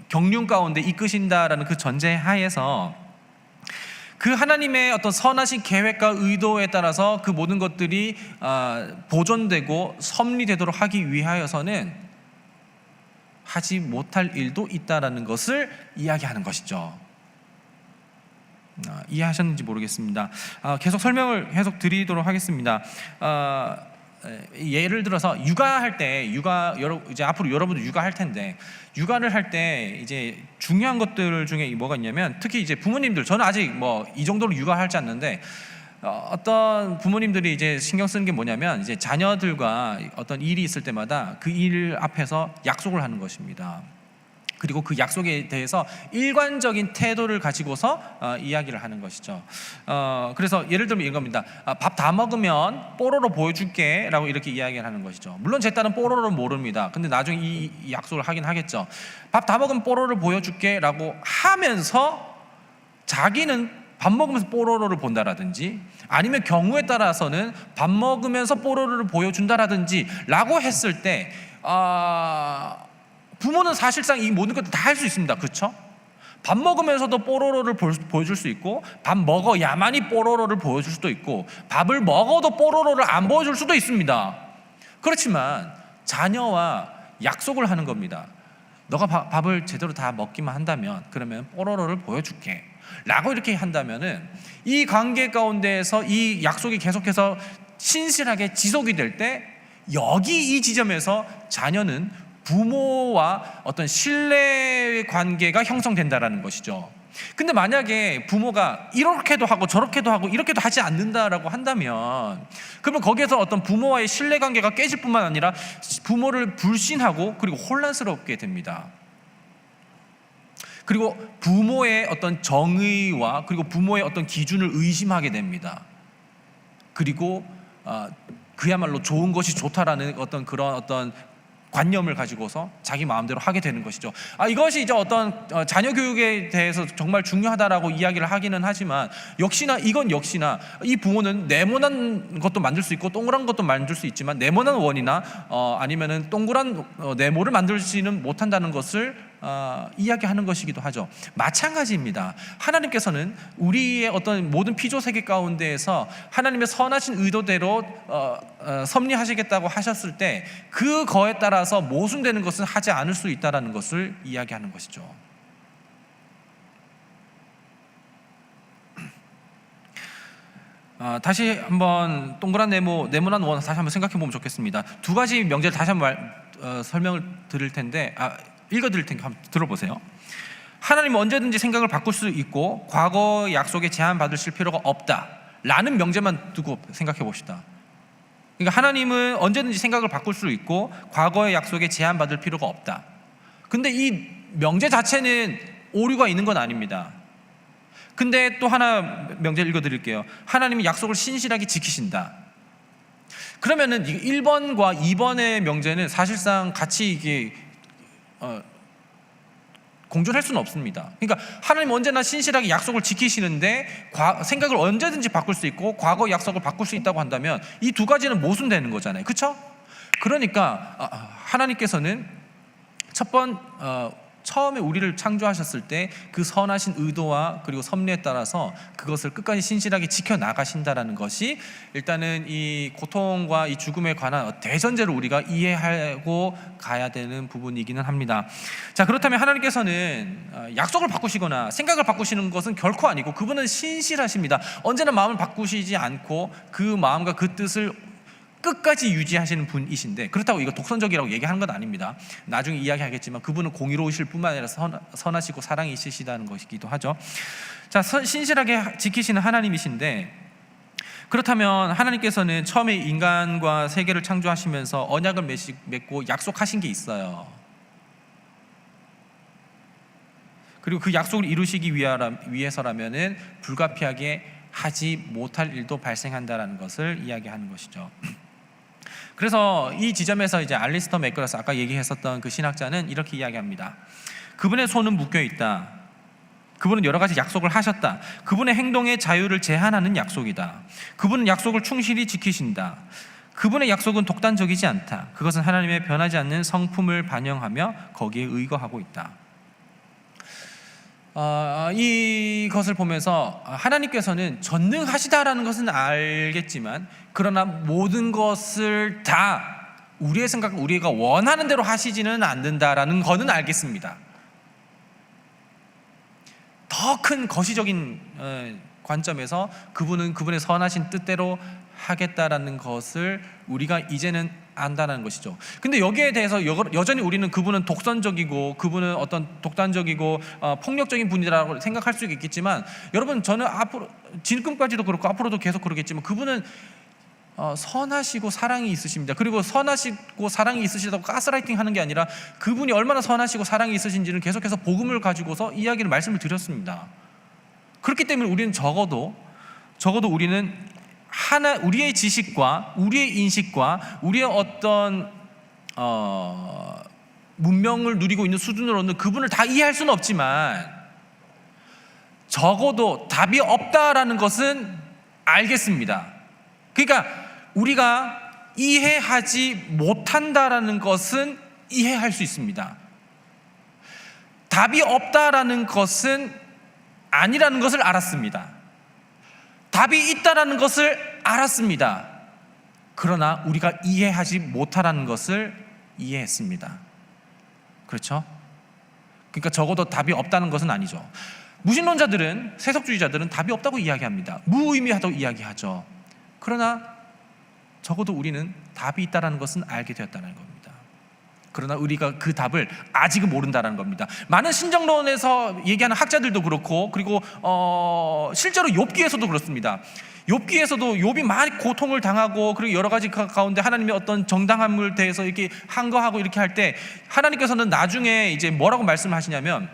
경륜 가운데 이끄신다라는 그 전제 하에서 그 하나님의 어떤 선하신 계획과 의도에 따라서 그 모든 것들이 보존되고 섭리되도록 하기 위하여서는 하지 못할 일도 있다라는 것을 이야기하는 것이죠. 이해하셨는지 모르겠습니다. 계속 설명을 계속 드리도록 하겠습니다. 예를 들어서 육아할 때 이제 앞으로 여러분도 육아할 텐데 육아를 할 때 이제 중요한 것들 중에 뭐가 있냐면 특히 이제 부모님들, 저는 아직 뭐 이 정도로 육아하지 않는데 어떤 부모님들이 이제 신경 쓰는 게 뭐냐면 이제 자녀들과 어떤 일이 있을 때마다 그 일 앞에서 약속을 하는 것입니다. 그리고 그 약속에 대해서 일관적인 태도를 가지고서 이야기를 하는 것이죠. 그래서 예를 들면 이겁니다. 밥 다 먹으면 뽀로로 보여줄게 라고 이렇게 이야기를 하는 것이죠. 물론 제 딸은 뽀로로를 모릅니다. 근데 나중에 이 약속을 하긴 하겠죠. 밥 다 먹으면 뽀로로를 보여줄게 라고 하면서 자기는 밥 먹으면서 뽀로로를 본다라든지, 아니면 경우에 따라서는 밥 먹으면서 뽀로로를 보여준다라든지 라고 했을 때 부모는 사실상 이 모든 것들 다 할 수 있습니다. 그렇죠? 밥 먹으면서도 뽀로로를 보여줄 수 있고, 밥 먹어야만이 뽀로로를 보여줄 수도 있고, 밥을 먹어도 뽀로로를 안 보여줄 수도 있습니다. 그렇지만 자녀와 약속을 하는 겁니다. 너가 밥을 제대로 다 먹기만 한다면 그러면 뽀로로를 보여줄게 라고 이렇게 한다면은 이 관계 가운데에서 이 약속이 계속해서 신실하게 지속이 될 때, 여기 이 지점에서 자녀는 부모와 어떤 신뢰 관계가 형성된다라는 것이죠. 근데 만약에 부모가 이렇게도 하고 저렇게도 하고 이렇게도 하지 않는다라고 한다면, 그러면 거기에서 어떤 부모와의 신뢰 관계가 깨질 뿐만 아니라 부모를 불신하고 그리고 혼란스럽게 됩니다. 그리고 부모의 어떤 정의와 그리고 부모의 어떤 기준을 의심하게 됩니다. 그리고 그야말로 좋은 것이 좋다라는 어떤 그런 어떤 관념을 가지고서 자기 마음대로 하게 되는 것이죠. 이것이 이제 어떤 자녀 교육에 대해서 정말 중요하다라고 이야기를 하기는 하지만, 이건 역시나 이 부모는 네모난 것도 만들 수 있고 동그란 것도 만들 수 있지만, 네모난 원이나 아니면은 동그란 네모를 만들지는 못한다는 것을 이야기하는 것이기도 하죠. 마찬가지입니다. 하나님께서는 우리의 어떤 모든 피조 세계 가운데에서 하나님의 선하신 의도대로 섭리하시겠다고 하셨을 때, 그거에 따라서 모순되는 것은 하지 않을 수 있다는 것을 이야기하는 것이죠. 다시 한번 동그란 네모난 원 다시 한번 생각해 보면 좋겠습니다. 두 가지 명제를 다시 한번 설명을 드릴 텐데, 읽어드릴 테니까 한번 들어보세요. 하나님은 언제든지 생각을 바꿀 수 있고 과거의 약속에 제한받으실 필요가 없다 라는 명제만 두고 생각해 봅시다. 그러니까 하나님은 언제든지 생각을 바꿀 수 있고 과거의 약속에 제한받을 필요가 없다. 근데 이 명제 자체는 오류가 있는 건 아닙니다. 근데 또 하나 명제를 읽어드릴게요. 하나님이 약속을 신실하게 지키신다. 그러면은 1번과 2번의 명제는 사실상 같이 이게 공존할 수는 없습니다. 그러니까 하나님 언제나 신실하게 약속을 지키시는데 생각을 언제든지 바꿀 수 있고 과거 약속을 바꿀 수 있다고 한다면 이 두 가지는 모순되는 거잖아요. 그렇죠? 그러니까 하나님께서는 처음에 우리를 창조하셨을 때 그 선하신 의도와 그리고 섭리에 따라서 그것을 끝까지 신실하게 지켜나가신다라는 것이 일단은 이 고통과 이 죽음에 관한 대전제로 우리가 이해하고 가야 되는 부분이기는 합니다. 자, 그렇다면 하나님께서는 약속을 바꾸시거나 생각을 바꾸시는 것은 결코 아니고, 그분은 신실하십니다. 언제나 마음을 바꾸시지 않고 그 마음과 그 뜻을 끝까지 유지하시는 분이신데, 그렇다고 이거 독선적이라고 얘기하는 건 아닙니다. 나중에 이야기하겠지만 그분은 공의로우실 뿐만 아니라 선하시고 사랑이 있으시다는 것이기도 하죠. 자, 신실하게 지키시는 하나님이신데, 그렇다면 하나님께서는 처음에 인간과 세계를 창조하시면서 언약을 맺고 약속하신 게 있어요. 그리고 그 약속을 이루시기 위해서라면은 불가피하게 하지 못할 일도 발생한다라는 것을 이야기하는 것이죠. 그래서 이 지점에서 이제 알리스터 맥그러스, 아까 얘기했었던 그 신학자는 이렇게 이야기합니다. 그분의 손은 묶여 있다. 그분은 여러 가지 약속을 하셨다. 그분의 행동의 자유를 제한하는 약속이다. 그분은 약속을 충실히 지키신다. 그분의 약속은 독단적이지 않다. 그것은 하나님의 변하지 않는 성품을 반영하며 거기에 의거하고 있다. 이것을 보면서 하나님께서는 전능하시다라는 것은 알겠지만, 그러나 모든 것을 다 우리의 생각, 우리가 원하는 대로 하시지는 않는다라는 것은 알겠습니다. 더 큰 거시적인 관점에서 그분은 그분의 선하신 뜻대로 하겠다라는 것을 우리가 이제는 안다는 것이죠. 근데 여기에 대해서 여전히 우리는 그분은 독선적이고 그분은 어떤 독단적이고 폭력적인 분이라고 생각할 수 있겠지만, 여러분, 저는 앞으로 지금까지도 그렇고 앞으로도 계속 그러겠지만, 그분은 선하시고 사랑이 있으십니다. 그리고 선하시고 사랑이 있으시다고 가스라이팅 하는 게 아니라 그분이 얼마나 선하시고 사랑이 있으신지를 계속해서 복음을 가지고서 이야기를 말씀을 드렸습니다. 그렇기 때문에 우리는 적어도 우리는 우리의 지식과 우리의 인식과 우리의 어떤 문명을 누리고 있는 수준으로는 그분을 다 이해할 수는 없지만 적어도 답이 없다라는 것은 알겠습니다. 그러니까 우리가 이해하지 못한다라는 것은 이해할 수 있습니다. 답이 없다라는 것은 아니라는 것을 알았습니다. 답이 있다라는 것을 알았습니다. 그러나 우리가 이해하지 못하라는 것을 이해했습니다. 그렇죠? 그러니까 적어도 답이 없다는 것은 아니죠. 무신론자들은, 세속주의자들은 답이 없다고 이야기합니다. 무의미하다고 이야기하죠. 그러나 적어도 우리는 답이 있다는 것은 알게 되었다는 겁니다. 그러나 우리가 그 답을 아직은 모른다는 겁니다. 많은 신정론에서 얘기하는 학자들도 그렇고, 그리고 실제로 욥기에서도 그렇습니다. 욥기에서도 욥이 많이 고통을 당하고, 그리고 여러 가지 가운데 하나님의 어떤 정당함을 대해서 이렇게 항거하고 이렇게 할 때 하나님께서는 나중에 이제 뭐라고 말씀하시냐면,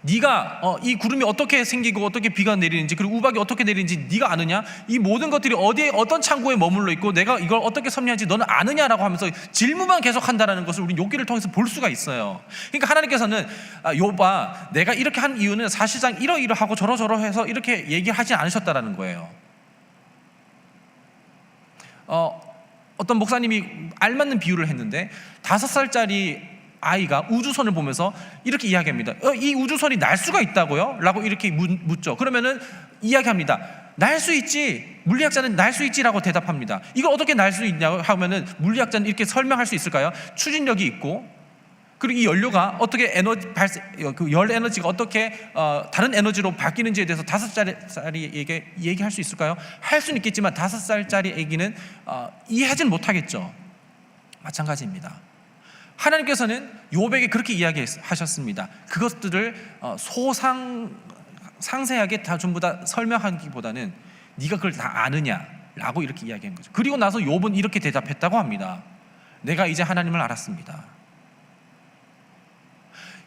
네가 이 구름이 어떻게 생기고 어떻게 비가 내리는지, 그리고 우박이 어떻게 내리는지 네가 아느냐? 이 모든 것들이 어디에 어떤 창고에 머물러 있고 내가 이걸 어떻게 섭리하는지 너는 아느냐라고 하면서 질문만 계속한다는 것을 우리 욥기를 통해서 볼 수가 있어요. 그러니까 하나님께서는 욥아, 내가 이렇게 한 이유는 사실상 이러이러하고 저러저러해서 이렇게 얘기하지 않으셨다라는 거예요. 어떤 목사님이 알맞는 비유를 했는데 5살짜리 아이가 우주선을 보면서 이렇게 이야기합니다. 이 우주선이 날 수가 있다고요? 라고 이렇게 묻죠. 그러면은 이야기합니다. 날 수 있지. 물리학자는 날 수 있지라고 대답합니다. 이걸 어떻게 날 수 있냐고 하면은 물리학자는 이렇게 설명할 수 있을까요? 추진력이 있고, 그리고 이 연료가 어떻게 열 에너지가 어떻게 다른 에너지로 바뀌는지에 대해서 5살짜리에게 얘기할 수 있을까요? 할 수는 있겠지만 5살짜리 애기는 이해하지는 못하겠죠. 마찬가지입니다. 하나님께서는 욥에게 그렇게 이야기하셨습니다. 그것들을 상세하게 다 전부 다 설명하기보다는 네가 그걸 다 아느냐라고 이렇게 이야기한 거죠. 그리고 나서 욥은 이렇게 대답했다고 합니다. 내가 이제 하나님을 알았습니다.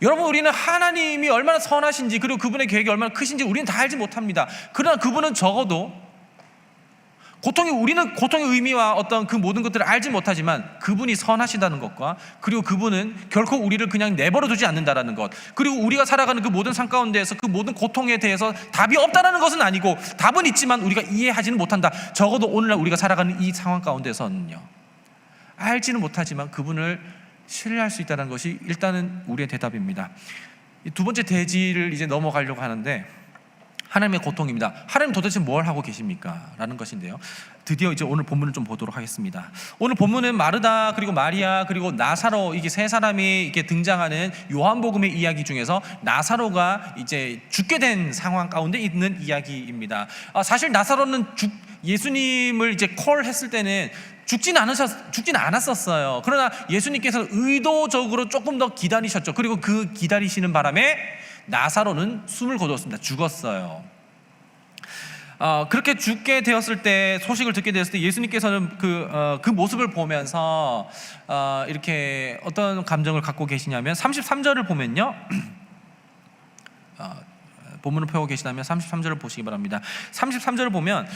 여러분, 우리는 하나님이 얼마나 선하신지, 그리고 그분의 계획이 얼마나 크신지 우리는 다 알지 못합니다. 그러나 그분은 적어도 우리는 고통의 의미와 어떤 그 모든 것들을 알지 못하지만 그분이 선하시다는 것과, 그리고 그분은 결코 우리를 그냥 내버려 두지 않는다라는 것, 그리고 우리가 살아가는 그 모든 삶 가운데에서 그 모든 고통에 대해서 답이 없다라는 것은 아니고 답은 있지만 우리가 이해하지는 못한다. 적어도 오늘날 우리가 살아가는 이 상황 가운데서는요, 알지는 못하지만 그분을 신뢰할 수 있다는 것이 일단은 우리의 대답입니다. 두 번째 대지를 이제 넘어가려고 하는데, 하나님의 고통입니다. 하나님 도대체 뭘 하고 계십니까? 라는 것인데요, 드디어 이제 오늘 본문을 좀 보도록 하겠습니다. 오늘 본문은 마르다, 그리고 마리아, 그리고 나사로, 이게 세 사람이 이렇게 등장하는 요한복음의 이야기 중에서 나사로가 이제 죽게 된 상황 가운데 있는 이야기입니다. 사실 나사로는 예수님을 이제 콜했을 때는 죽진 않았었어요. 그러나 예수님께서 의도적으로 조금 더 기다리셨죠. 그리고 그 기다리시는 바람에 나사로는 숨을 거두었습니다. 죽었어요. 그렇게 죽게 되었을 때, 소식을 듣게 되었을 때 예수님께서는 그 모습을 보면서 이렇게 어떤 감정을 갖고 계시냐면, 33절을 보면요, 본문을 펴고 계시다면 33절을 보시기 바랍니다. 33절을 보면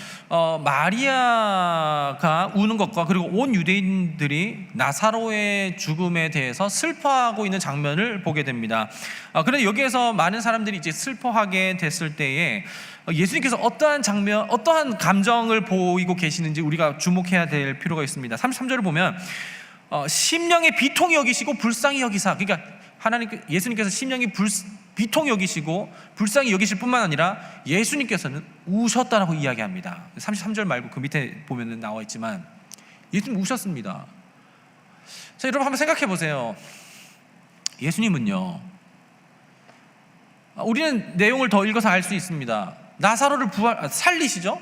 마리아가 우는 것과, 그리고 온 유대인들이 나사로의 죽음에 대해서 슬퍼하고 있는 장면을 보게 됩니다. 그런데 여기에서 많은 사람들이 이제 슬퍼하게 됐을 때에 예수님께서 어떠한 장면, 어떠한 감정을 보이고 계시는지 우리가 주목해야 될 필요가 있습니다. 33절을 보면 심령의 비통이 여기시고 불쌍히 여기사, 그러니까 예수님께서 심령이 비통이 여기시고 불쌍히 여기실 뿐만 아니라 예수님께서는 우셨다라고 이야기합니다. 33절 말고 그 밑에 보면 나와 있지만 예수님 우셨습니다. 자, 여러분 한번 생각해 보세요. 예수님은요, 우리는 내용을 더 읽어서 알 수 있습니다. 나사로를 살리시죠?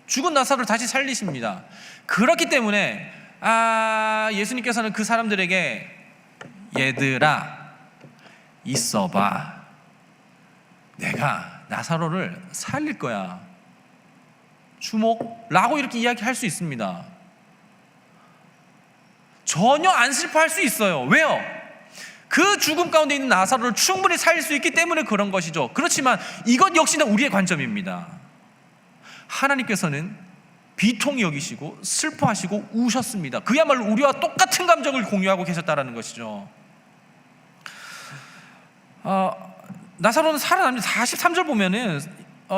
죽은 나사로를 다시 살리십니다. 그렇기 때문에 예수님께서는 그 사람들에게 얘들아 있어봐, 내가 나사로를 살릴 거야, 주목라고 이렇게 이야기할 수 있습니다. 전혀 안 슬퍼할 수 있어요. 왜요? 그 죽음 가운데 있는 나사로를 충분히 살릴 수 있기 때문에 그런 것이죠. 그렇지만 이것 역시나 우리의 관점입니다. 하나님께서는 비통히 여기시고 슬퍼하시고 우셨습니다. 그야말로 우리와 똑같은 감정을 공유하고 계셨다는 것이죠. 나사로는 살아납니다. 43절 보면은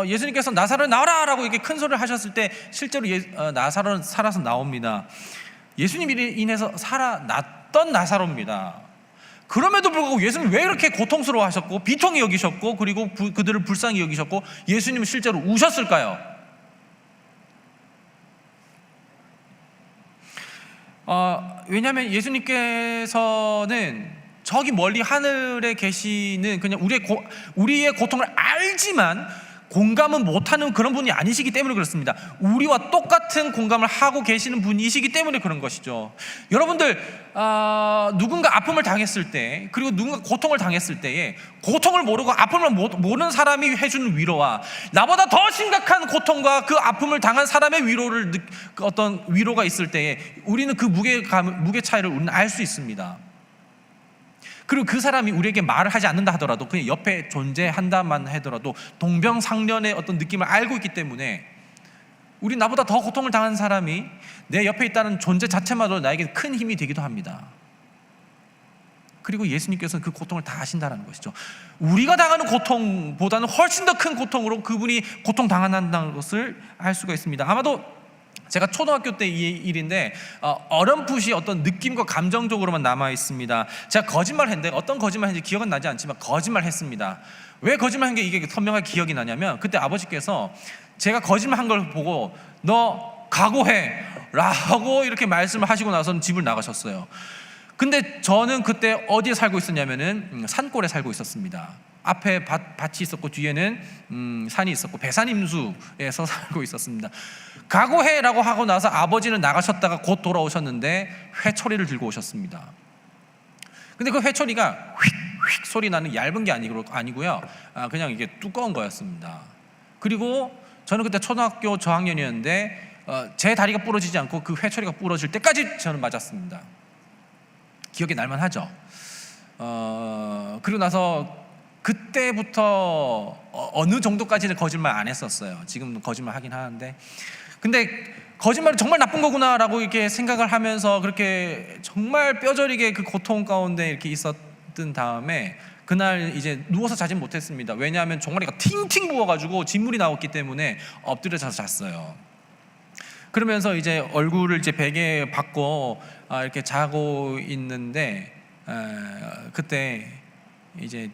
예수님께서 나사로를 나와라 라고 이렇게 큰 소리를 하셨을 때 실제로 나사로는 살아서 나옵니다. 예수님이 인해서 살아났던 나사로입니다. 그럼에도 불구하고 예수님은 왜 이렇게 고통스러워 하셨고 비통히 여기셨고 그리고 그들을 불쌍히 여기셨고 예수님은 실제로 우셨을까요? 왜냐하면 예수님께서는 저기 멀리 하늘에 계시는 그냥 우리의 고통을 알지만 공감은 못하는 그런 분이 아니시기 때문에 그렇습니다. 우리와 똑같은 공감을 하고 계시는 분이시기 때문에 그런 것이죠. 여러분들 누군가 아픔을 당했을 때 그리고 누군가 고통을 당했을 때에 고통을 모르고 아픔을 모르는 사람이 해주는 위로와 나보다 더 심각한 고통과 그 아픔을 당한 사람의 어떤 위로가 있을 때에 우리는 그 무게 차이를 우리는 알 수 있습니다. 그리고 그 사람이 우리에게 말을 하지 않는다 하더라도 그냥 옆에 존재한다만 하더라도 동병상련의 어떤 느낌을 알고 있기 때문에 우리 나보다 더 고통을 당한 사람이 내 옆에 있다는 존재 자체만으로 나에게 큰 힘이 되기도 합니다. 그리고 예수님께서는 그 고통을 다 하신다는 것이죠. 우리가 당하는 고통보다는 훨씬 더 큰 고통으로 그분이 고통당한다는 것을 알 수가 있습니다. 아마도 제가 초등학교 때 이 일인데 어렴풋이 어떤 느낌과 감정적으로만 남아 있습니다. 제가 거짓말을 했는데 어떤 거짓말 했는지 기억은 나지 않지만 거짓말 했습니다. 왜 거짓말한 게 이게 선명하게 기억이 나냐면 그때 아버지께서 제가 거짓말한 걸 보고 너 각오해 라고 이렇게 말씀을 하시고 나서는 집을 나가셨어요. 근데 저는 그때 어디에 살고 있었냐면은 산골에 살고 있었습니다. 앞에 밭이 있었고 뒤에는 산이 있었고 배산임수에서 살고 있었습니다. 각오해라고 하고 나서 아버지는 나가셨다가 곧 돌아오셨는데 회초리를 들고 오셨습니다. 근데 그 회초리가 휙휙 소리 나는 얇은 게 아니고요. 그냥 이게 두꺼운 거였습니다. 그리고 저는 그때 초등학교 저학년이었는데 제 다리가 부러지지 않고 그 회초리가 부러질 때까지 저는 맞았습니다. 기억이 날만하죠. 그리고 나서 그때부터 어느 정도까지는 거짓말 안 했었어요. 지금 거짓말 하긴 하는데 근데 거짓말이 정말 나쁜 거구나라고 이렇게 생각을 하면서 그렇게 정말 뼈저리게 그 고통 가운데 이렇게 있었던 다음에 그날 이제 누워서 자진 못했습니다. 왜냐하면 종아리가 팅팅 부어가지고 진물이 나왔기 때문에 엎드려서 잤어요. 그러면서 이제 얼굴을 이제 베개에 박고 이렇게 자고 있는데 그때 이제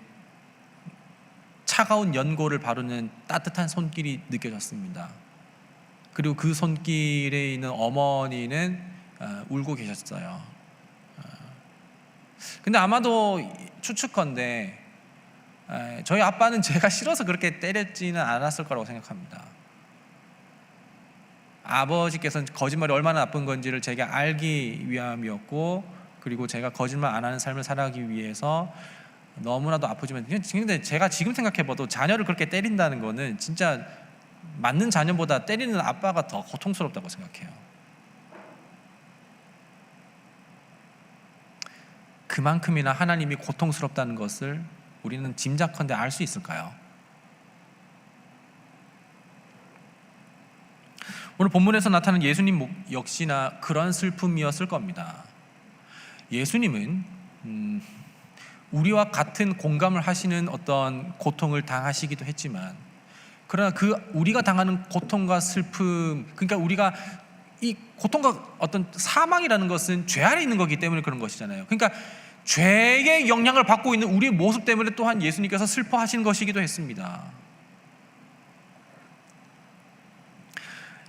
차가운 연고를 바르는 따뜻한 손길이 느껴졌습니다. 그리고 그 손길에 있는 어머니는 울고 계셨어요. 근데 아마도 추측컨대 저희 아빠는 제가 싫어서 그렇게 때렸지는 않았을 거라고 생각합니다. 아버지께서는 거짓말이 얼마나 나쁜 건지를 제가 알기 위함이었고 그리고 제가 거짓말 안 하는 삶을 살아가기 위해서 너무나도 아프지만 근데 제가 지금 생각해봐도 자녀를 그렇게 때린다는 거는 진짜 맞는 자녀보다 때리는 아빠가 더 고통스럽다고 생각해요. 그만큼이나 하나님이 고통스럽다는 것을 우리는 짐작컨대 알 수 있을까요? 오늘 본문에서 나타나는 예수님 역시나 그런 슬픔이었을 겁니다. 예수님은 우리와 같은 공감을 하시는 어떤 고통을 당하시기도 했지만 그러나 그 우리가 당하는 고통과 슬픔 그러니까 우리가 이 고통과 어떤 사망이라는 것은 죄 아래 있는 거기 때문에 그런 것이잖아요. 그러니까 죄의 영향을 받고 있는 우리의 모습 때문에 또한 예수님께서 슬퍼하신 것이기도 했습니다.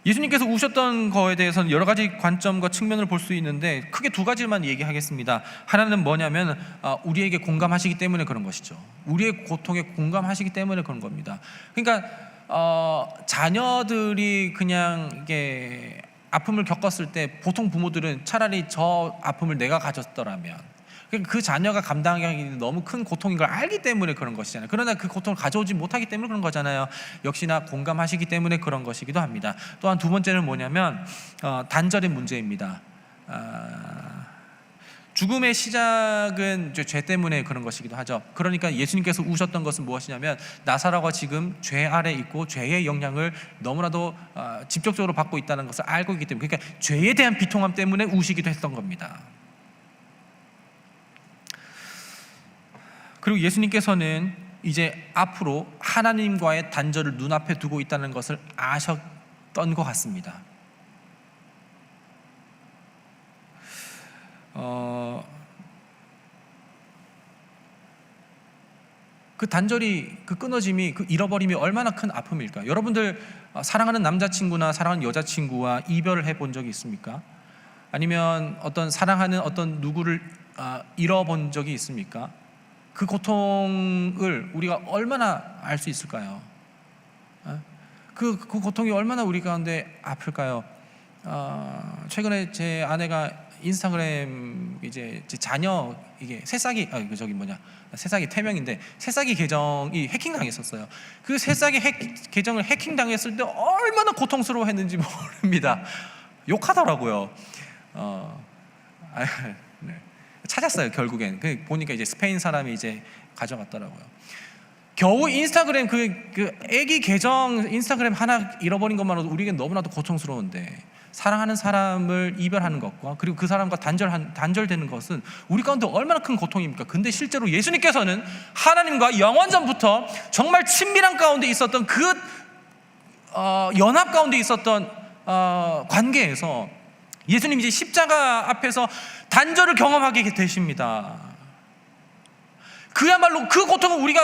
예수님께서 우셨던 거에 대해서는 여러 가지 관점과 측면을 볼 수 있는데 크게 두 가지만 얘기하겠습니다. 하나는 뭐냐면 우리에게 공감하시기 때문에 그런 것이죠. 우리의 고통에 공감하시기 때문에 그런 겁니다. 그러니까 자녀들이 그냥 이게 아픔을 겪었을 때 보통 부모들은 차라리 저 아픔을 내가 가졌더라면 그 자녀가 감당하기 너무 큰 고통인 걸 알기 때문에 그런 것이잖아요. 그러나 그 고통을 가져오지 못하기 때문에 그런 거잖아요. 역시나 공감하시기 때문에 그런 것이기도 합니다. 또한 두 번째는 뭐냐면 단절의 문제입니다. 죽음의 시작은 죄 때문에 그런 것이기도 하죠. 그러니까 예수님께서 우셨던 것은 무엇이냐면 나사로가 지금 죄 아래 있고 죄의 영향을 너무나도 직접적으로 받고 있다는 것을 알고 있기 때문에, 그러니까 죄에 대한 비통함 때문에 우시기도 했던 겁니다. 그리고 예수님께서는 이제 앞으로 하나님과의 단절을 눈앞에 두고 있다는 것을 아셨던 것 같습니다. 그 단절이, 그 끊어짐이, 그 잃어버림이 얼마나 큰 아픔일까요? 여러분들 사랑하는 남자친구나 사랑하는 여자친구와 이별을 해본 적이 있습니까? 아니면 어떤 사랑하는 어떤 누구를 잃어본 적이 있습니까? 그 고통을 우리가 얼마나 알 수 있을까요? 그 고통이 얼마나 우리 가운데 아플까요? 최근에 제 아내가 인스타그램 이제 제 자녀 이게 새싹이 새싹이 태명인데 새싹이 계정이 해킹당했었어요. 그 새싹이 계정을 해킹당했을 때 얼마나 고통스러워했는지 모릅니다. 욕하더라고요. 네. 찾았어요. 결국엔 보니까 이제 스페인 사람이 이제 가져갔더라고요. 겨우 인스타그램 그 애기 계정 인스타그램 하나 잃어버린 것만으로도 우리에겐 너무나도 고통스러운데, 사랑하는 사람을 이별하는 것과 그리고 그 사람과 단절되는 것은 우리 가운데 얼마나 큰 고통입니까? 근데 실제로 예수님께서는 하나님과 영원전부터 정말 친밀한 가운데 있었던 그 연합 가운데 있었던 관계에서 예수님이 이제 십자가 앞에서 단절을 경험하게 되십니다. 그야말로 그 고통은 우리가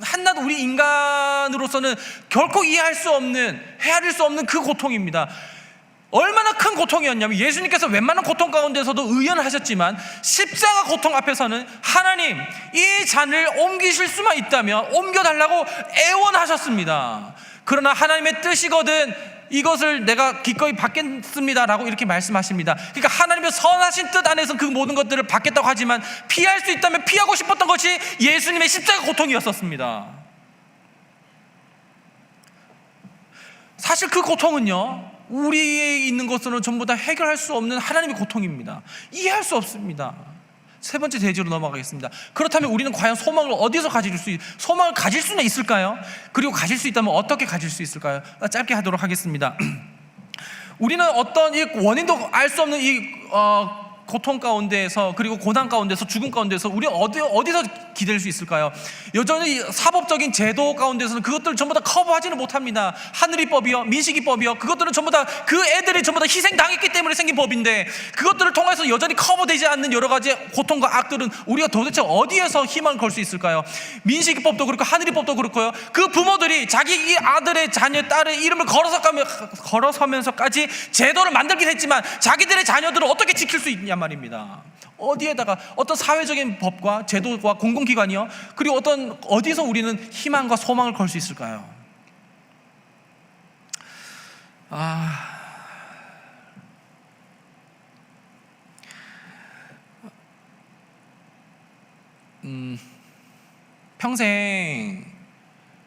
한낱 우리 인간으로서는 결코 이해할 수 없는, 헤아릴 수 없는 그 고통입니다. 얼마나 큰 고통이었냐면 예수님께서 웬만한 고통 가운데서도 의연하셨지만 십자가 고통 앞에서는 하나님, 이 잔을 옮기실 수만 있다면 옮겨달라고 애원하셨습니다. 그러나 하나님의 뜻이거든 이것을 내가 기꺼이 받겠습니다라고 이렇게 말씀하십니다. 그러니까 하나님의 선하신 뜻 안에서 그 모든 것들을 받겠다고 하지만 피할 수 있다면 피하고 싶었던 것이 예수님의 십자가 고통이었었습니다. 사실 그 고통은요, 우리에 있는 것으로는 전부 다 해결할 수 없는 하나님의 고통입니다. 이해할 수 없습니다. 세 번째 대지로 넘어가겠습니다. 그렇다면 우리는 과연 소망을 어디서 소망을 가질 수는 있을까요? 그리고 가질 수 있다면 어떻게 가질 수 있을까요? 짧게 하도록 하겠습니다. 우리는 어떤 이 원인도 알 수 없는 이 고통 가운데에서, 그리고 고난 가운데서, 죽음 가운데서 우리 어디서 기댈 수 있을까요? 여전히 사법적인 제도 가운데서는 그것들을 전부 다 커버하지는 못합니다. 하늘이법이요, 민식이법이요, 그것들은 전부 다 그 애들이 전부 다 희생당했기 때문에 생긴 법인데, 그것들을 통해서 여전히 커버되지 않는 여러 가지 고통과 악들은 우리가 도대체 어디에서 희망을 걸 수 있을까요? 민식이법도 그렇고 하늘이법도 그렇고요. 그 부모들이 자기 이 아들의 자녀, 딸의 이름을 걸어서면서까지 제도를 만들긴 했지만 자기들의 자녀들을 어떻게 지킬 수 있냐 말입니다. 어디에다가 어떤 사회적인 법과 제도와 공공기관이요, 그리고 어디서 우리는 희망과 소망을 걸 수 있을까요? 평생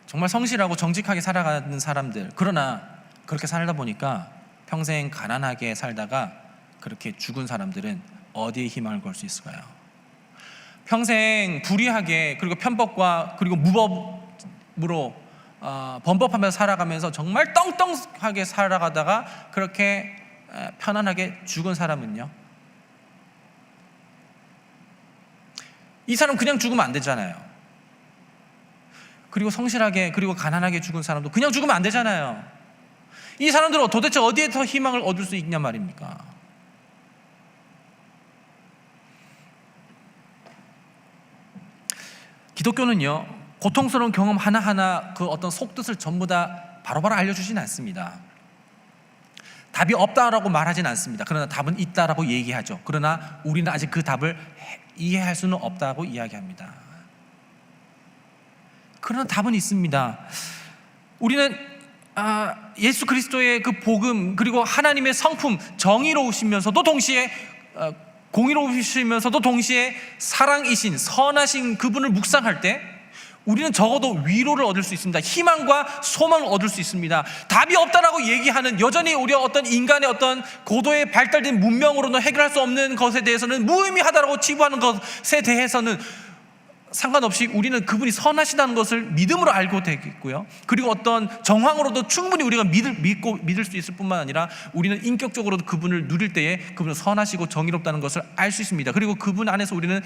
정말 성실하고 정직하게 살아가는 사람들, 그러나 그렇게 살다 보니까 평생 가난하게 살다가 그렇게 죽은 사람들은 어디에 희망을 걸 수 있을까요? 평생 불의하게, 그리고 편법과 그리고 무법으로 범법하면서 살아가면서 정말 떵떵하게 살아가다가 그렇게 편안하게 죽은 사람은요, 이 사람 그냥 죽으면 안 되잖아요. 그리고 성실하게, 그리고 가난하게 죽은 사람도 그냥 죽으면 안 되잖아요. 이 사람들은 도대체 어디에서 희망을 얻을 수 있냐 말입니까? 기독교는요, 고통스러운 경험 하나하나 그 어떤 속뜻을 전부 다 바로바로 알려주진 않습니다. 답이 없다라고 말하진 않습니다. 그러나 답은 있다라고 얘기하죠. 그러나 우리는 아직 그 답을 이해할 수는 없다고 이야기합니다. 그러나 답은 있습니다. 우리는 예수 그리스도의 그 복음, 그리고 하나님의 성품, 정의로우시면서도 동시에 공의로우시면서도 동시에 사랑이신 선하신 그분을 묵상할 때 우리는 적어도 위로를 얻을 수 있습니다. 희망과 소망을 얻을 수 있습니다. 답이 없다라고 얘기하는, 여전히 우리 어떤 인간의 어떤 고도의 발달된 문명으로는 해결할 수 없는 것에 대해서는 무의미하다라고 치부하는 것에 대해서는 상관없이 우리는 그분이 선하시다는 것을 믿음으로 알고 되겠고요. 그리고 어떤 정황으로도 충분히 우리가 믿을 수 있을 뿐만 아니라 우리는 인격적으로도 그분을 누릴 때에 그분은 선하시고 정의롭다는 것을 알 수 있습니다. 그리고 그분 안에서 우리는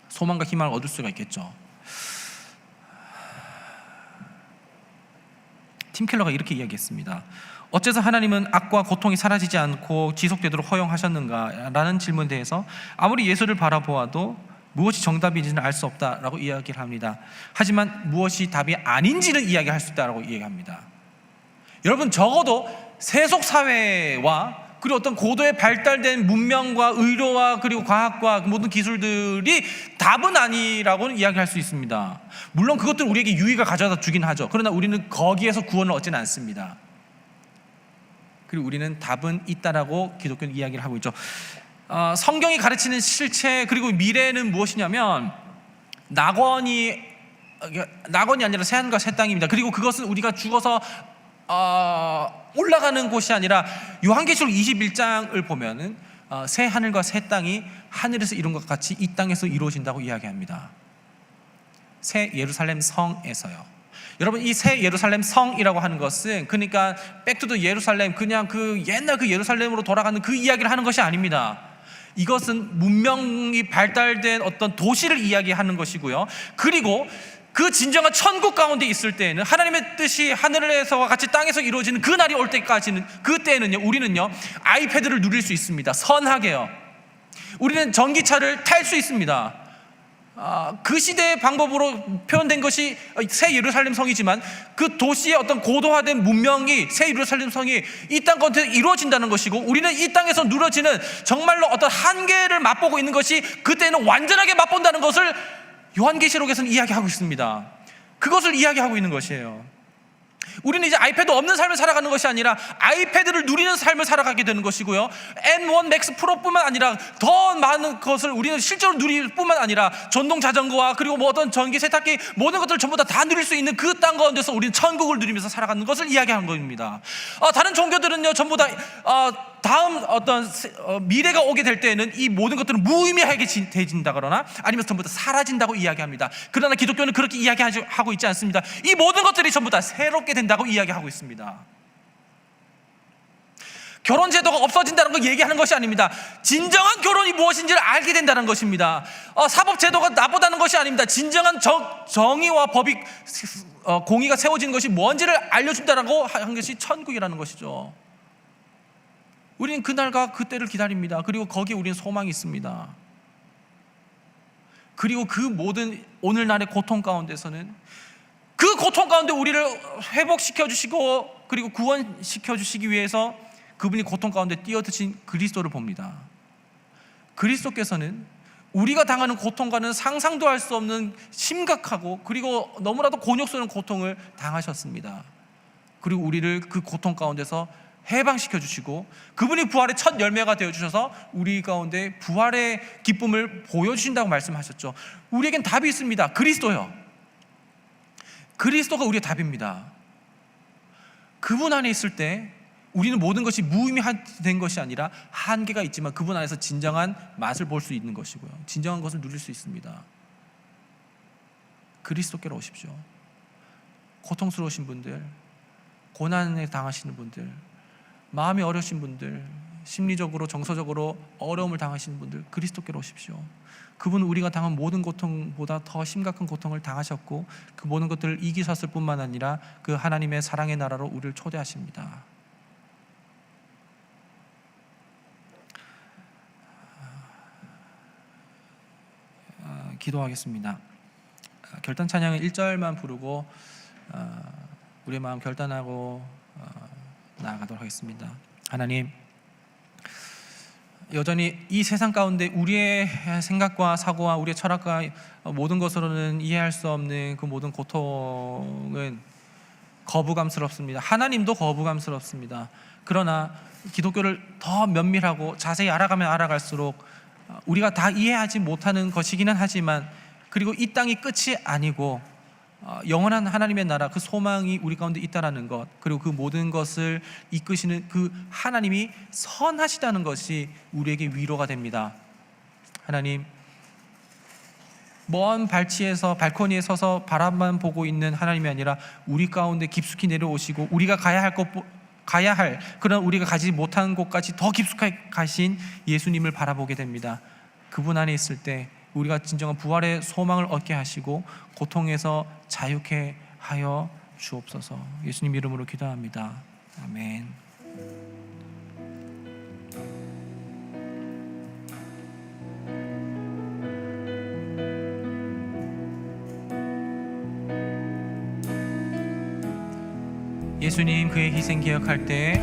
소망과 희망을 얻을 수가 있겠죠. 팀 켈러가 이렇게 이야기했습니다. 어째서 하나님은 악과 고통이 사라지지 않고 지속되도록 허용하셨는가? 라는 질문에 대해서 아무리 예수를 바라보아도 무엇이 정답인지는 알 수 없다라고 이야기를 합니다. 하지만 무엇이 답이 아닌지는 이야기할 수 있다라고 이야기합니다. 여러분, 적어도 세속사회와 그리고 어떤 고도의 발달된 문명과 의료와 그리고 과학과 모든 기술들이 답은 아니라고는 이야기할 수 있습니다. 물론 그것들은 우리에게 유익을 가져다 주긴 하죠. 그러나 우리는 거기에서 구원을 얻지는 않습니다. 그리고 우리는 답은 있다라고 기독교는 이야기를 하고 있죠. 성경이 가르치는 실체 그리고 미래는 무엇이냐면 낙원이 아니라 새하늘과 새 땅입니다. 그리고 그것은 우리가 죽어서 올라가는 곳이 아니라 요한계시록 21장을 보면은 새 하늘과 새 땅이 하늘에서 이룬 것 같이 이 땅에서 이루어진다고 이야기합니다. 새 예루살렘 성에서요. 여러분, 이 새 예루살렘 성이라고 하는 것은 그러니까 백투더 예루살렘, 그냥 그 옛날 그 예루살렘으로 돌아가는 그 이야기를 하는 것이 아닙니다. 이것은 문명이 발달된 어떤 도시를 이야기하는 것이고요. 그리고 그 진정한 천국 가운데 있을 때에는 하나님의 뜻이 하늘에서와 같이 땅에서 이루어지는 그 날이 올 때까지는, 그때는요, 우리는요 아이패드를 누릴 수 있습니다. 선하게요. 우리는 전기차를 탈 수 있습니다. 그 시대의 방법으로 표현된 것이 새 예루살렘 성이지만 그 도시의 어떤 고도화된 문명이, 새 예루살렘 성이 이 땅 가운데 이루어진다는 것이고, 우리는 이 땅에서 누려지는 정말로 어떤 한계를 맛보고 있는 것이 그때는 완전하게 맛본다는 것을 요한계시록에서는 이야기하고 있습니다. 그것을 이야기하고 있는 것이에요. 우리는 이제 아이패드 없는 삶을 살아가는 것이 아니라 아이패드를 누리는 삶을 살아가게 되는 것이고요. N1 맥스 프로뿐만 아니라 더 많은 것을 우리는 실제로 누릴 뿐만 아니라 전동 자전거와 그리고 뭐 어떤 전기 세탁기 모든 것들을 전부 다 누릴 수 있는 그 땅 가운데서 우리는 천국을 누리면서 살아가는 것을 이야기하는 겁니다. 다른 종교들은요 전부 다 다음 어떤 미래가 오게 될 때에는 이 모든 것들은 무의미하게 되진다거나 아니면 전부 다 사라진다고 이야기합니다. 그러나 기독교는 그렇게 이야기하고 있지 않습니다. 이 모든 것들이 전부 다 새롭게 된다고 이야기하고 있습니다. 결혼 제도가 없어진다는 걸 얘기하는 것이 아닙니다. 진정한 결혼이 무엇인지를 알게 된다는 것입니다. 사법 제도가 나쁘다는 것이 아닙니다. 진정한 정의와 법이 공의가 세워지는 것이 뭔지를 알려준다라고 한 것이 천국이라는 것이죠. 우리는 그날과 그때를 기다립니다. 그리고 거기에 우리는 소망이 있습니다. 그리고 그 모든 오늘날의 고통 가운데서는 그 고통 가운데 우리를 회복시켜 주시고 그리고 구원시켜 주시기 위해서 그분이 고통 가운데 뛰어드신 그리스도를 봅니다. 그리스도께서는 우리가 당하는 고통과는 상상도 할 수 없는 심각하고 그리고 너무나도 곤욕스러운 고통을 당하셨습니다. 그리고 우리를 그 고통 가운데서 해방시켜 주시고 그분이 부활의 첫 열매가 되어 주셔서 우리 가운데 부활의 기쁨을 보여주신다고 말씀하셨죠. 우리에겐 답이 있습니다. 그리스도요. 그리스도가 우리의 답입니다. 그분 안에 있을 때 우리는 모든 것이 무의미한 것이 아니라 한계가 있지만 그분 안에서 진정한 맛을 볼 수 있는 것이고요. 진정한 것을 누릴 수 있습니다. 그리스도께로 오십시오. 고통스러우신 분들, 고난에 당하시는 분들, 마음이 어려우신 분들, 심리적으로 정서적으로 어려움을 당하시는 분들, 그리스도께로 오십시오. 그분은 우리가 당한 모든 고통보다 더 심각한 고통을 당하셨고 그 모든 것들을 이기셨을 뿐만 아니라 그 하나님의 사랑의 나라로 우리를 초대하십니다. 기도하겠습니다. 결단 찬양은 1절만 부르고 우리의 마음 결단하고 나아가도록 하겠습니다. 하나님, 여전히 이 세상 가운데 우리의 생각과 사고와 우리의 철학과 모든 것으로는 이해할 수 없는 그 모든 고통은 거부감스럽습니다. 하나님도 거부감스럽습니다. 그러나 기독교를 더 면밀하고 자세히 알아가면 알아갈수록 우리가 다 이해하지 못하는 것이기는 하지만, 그리고 이 땅이 끝이 아니고 영원한 하나님의 나라, 그 소망이 우리 가운데 있다라는 것, 그리고 그 모든 것을 이끄시는 그 하나님이 선하시다는 것이 우리에게 위로가 됩니다. 하나님, 먼 발코니에 서서 바라만 보고 있는 하나님이 아니라 우리 가운데 깊숙이 내려오시고 우리가 가야 할 그런 우리가 가지 못한 곳까지 더 깊숙하게 가신 예수님을 바라보게 됩니다. 그분 안에 있을 때 우리가 진정한 부활의 소망을 얻게 하시고 고통에서 자유케 하여 주옵소서. 예수님 이름으로 기도합니다. 아멘. 예수님 그의 희생 기억할 때,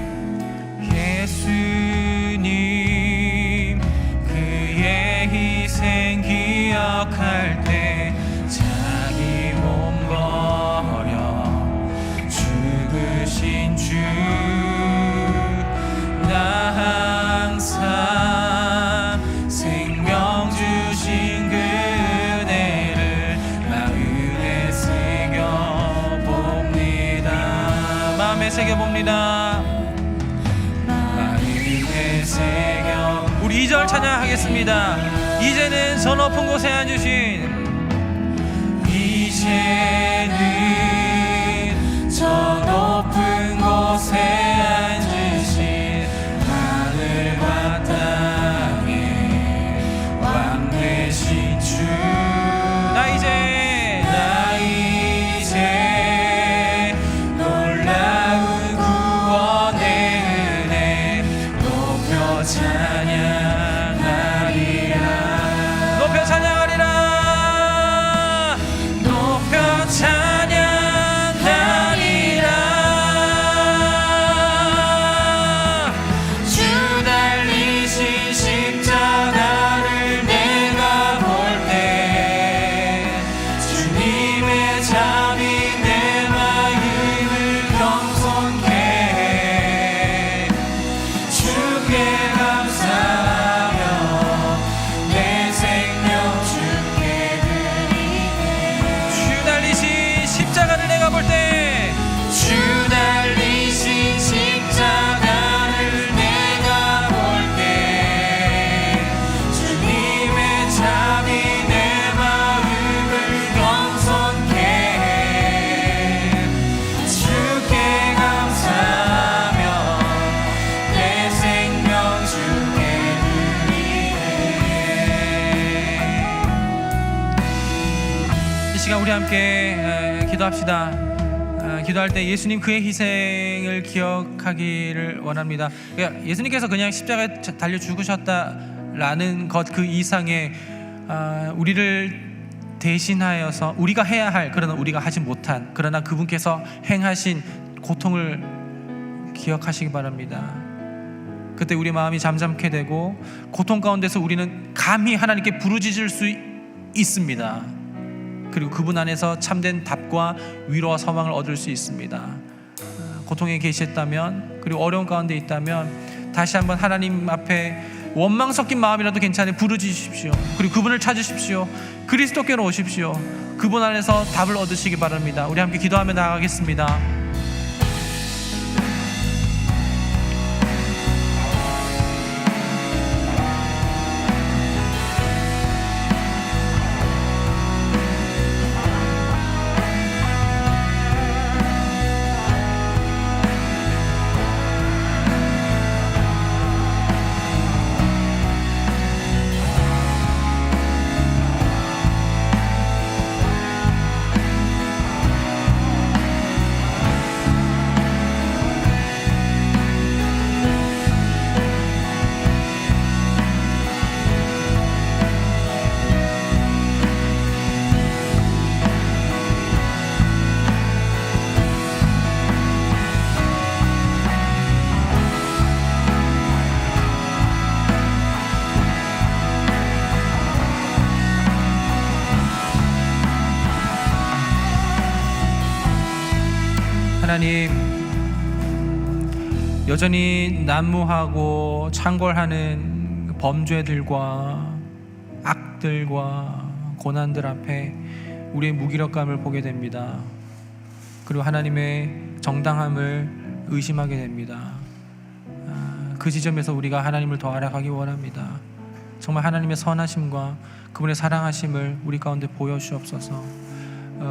예수님 그의 희생 기억할 때 자기 몸 버려 죽으신 주, 나 항상 생명 주신 그 은혜를 마음에 새겨봅니다. 마음에 새겨봅니다. 마음에 새겨. 우리 2절 찬양하겠습니다. 이제는 저 높은 곳에 앉으신, 이제는 저 높은 곳에 앉으신 하늘과 땅의 왕 되신 주, 나 이제 놀라운 구원의 은혜 높여 찬양하리라. 높여 찬양하리라. 높여 찬양하리라. 주 달리신 십자가를 내가 볼 때 주님의 잠이 내 마음을 겸손케 해. 주께 감사하며 내 생명 주께 드리네. 주 달리신 십자가를 내가 볼 때, 주 달리신 십자가를 내가 볼 때 주님의 잠이 내 마음을 겸손케 해. 주께 감사하며 내 생명 주께 드리네. 이 시간 우리 함께 기도합시다. 기도할 때 예수님 그의 희생을 기억하기를 원합니다. 그러니까 예수님께서 그냥 십자가에 달려 죽으셨다라는 것 그 이상의 우리를 대신하여서 우리가 해야 할, 그러나 우리가 하지 못한, 그러나 그분께서 행하신 고통을 기억하시기 바랍니다. 그때 우리 마음이 잠잠케 되고 고통 가운데서 우리는 감히 하나님께 부르짖을 수 있습니다. 그리고 그분 안에서 참된 답과 위로와 소망을 얻을 수 있습니다. 고통에 계셨다면, 그리고 어려운 가운데 있다면 다시 한번 하나님 앞에 원망 섞인 마음이라도 괜찮으니 부르짖으십시오. 그리고 그분을 찾으십시오. 그리스도께로 오십시오. 그분 안에서 답을 얻으시기 바랍니다. 우리 함께 기도하며 나아가겠습니다. 하나님, 여전히 난무하고 창궐하는 범죄들과 악들과 고난들 앞에 우리의 무기력감을 보게 됩니다. 그리고 하나님의 정당함을 의심하게 됩니다. 그 지점에서 우리가 하나님을 더 알아가기 원합니다. 정말 하나님의 선하심과 그분의 사랑하심을 우리 가운데 보여주옵소서.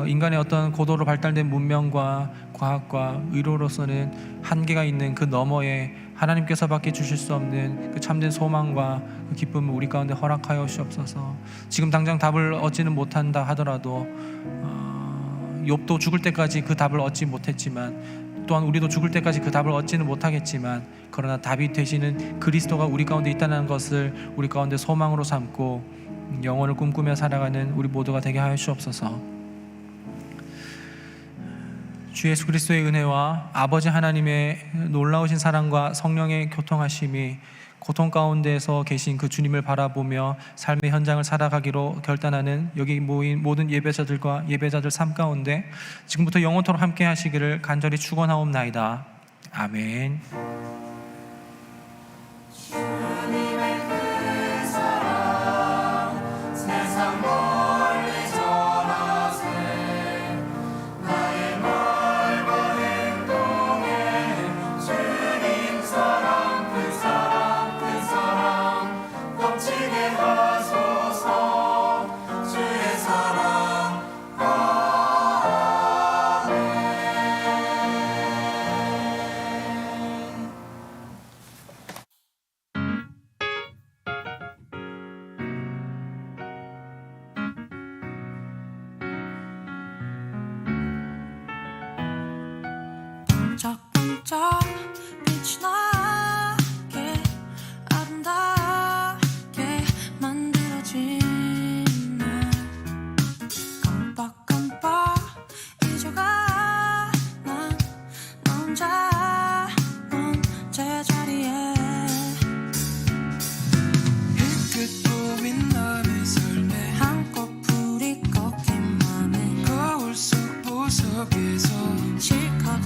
인간의 어떤 고도로 발달된 문명과 과학과 의료로서는 한계가 있는 그 너머에 하나님께서밖에 주실 수 없는 그 참된 소망과 그 기쁨을 우리 가운데 허락하여 주옵소서. 지금 당장 답을 얻지는 못한다 하더라도 욥도 죽을 때까지 그 답을 얻지 못했지만, 또한 우리도 죽을 때까지 그 답을 얻지는 못하겠지만, 그러나 답이 되시는 그리스도가 우리 가운데 있다는 것을 우리 가운데 소망으로 삼고 영혼을 꿈꾸며 살아가는 우리 모두가 되게 하여 주옵소서. 주 예수 그리스도의 은혜와 아버지 하나님의 놀라우신 사랑과 성령의 교통하심이 고통 가운데에서 계신 그 주님을 바라보며 삶의 현장을 살아가기로 결단하는 여기 모인 모든 예배자들과 예배자들 삶 가운데 지금부터 영원토록 함께 하시기를 간절히 축원하옵나이다. 아멘. 반짝반짝 빛이 나게 아름답게 만들어진 날, 깜빡깜빡 잊어가 난 혼자 넌 제자리에 휘끗 보인 남의 삶에 한꺼풀이 꺾인 맘에 거울 속 보석에서 실컷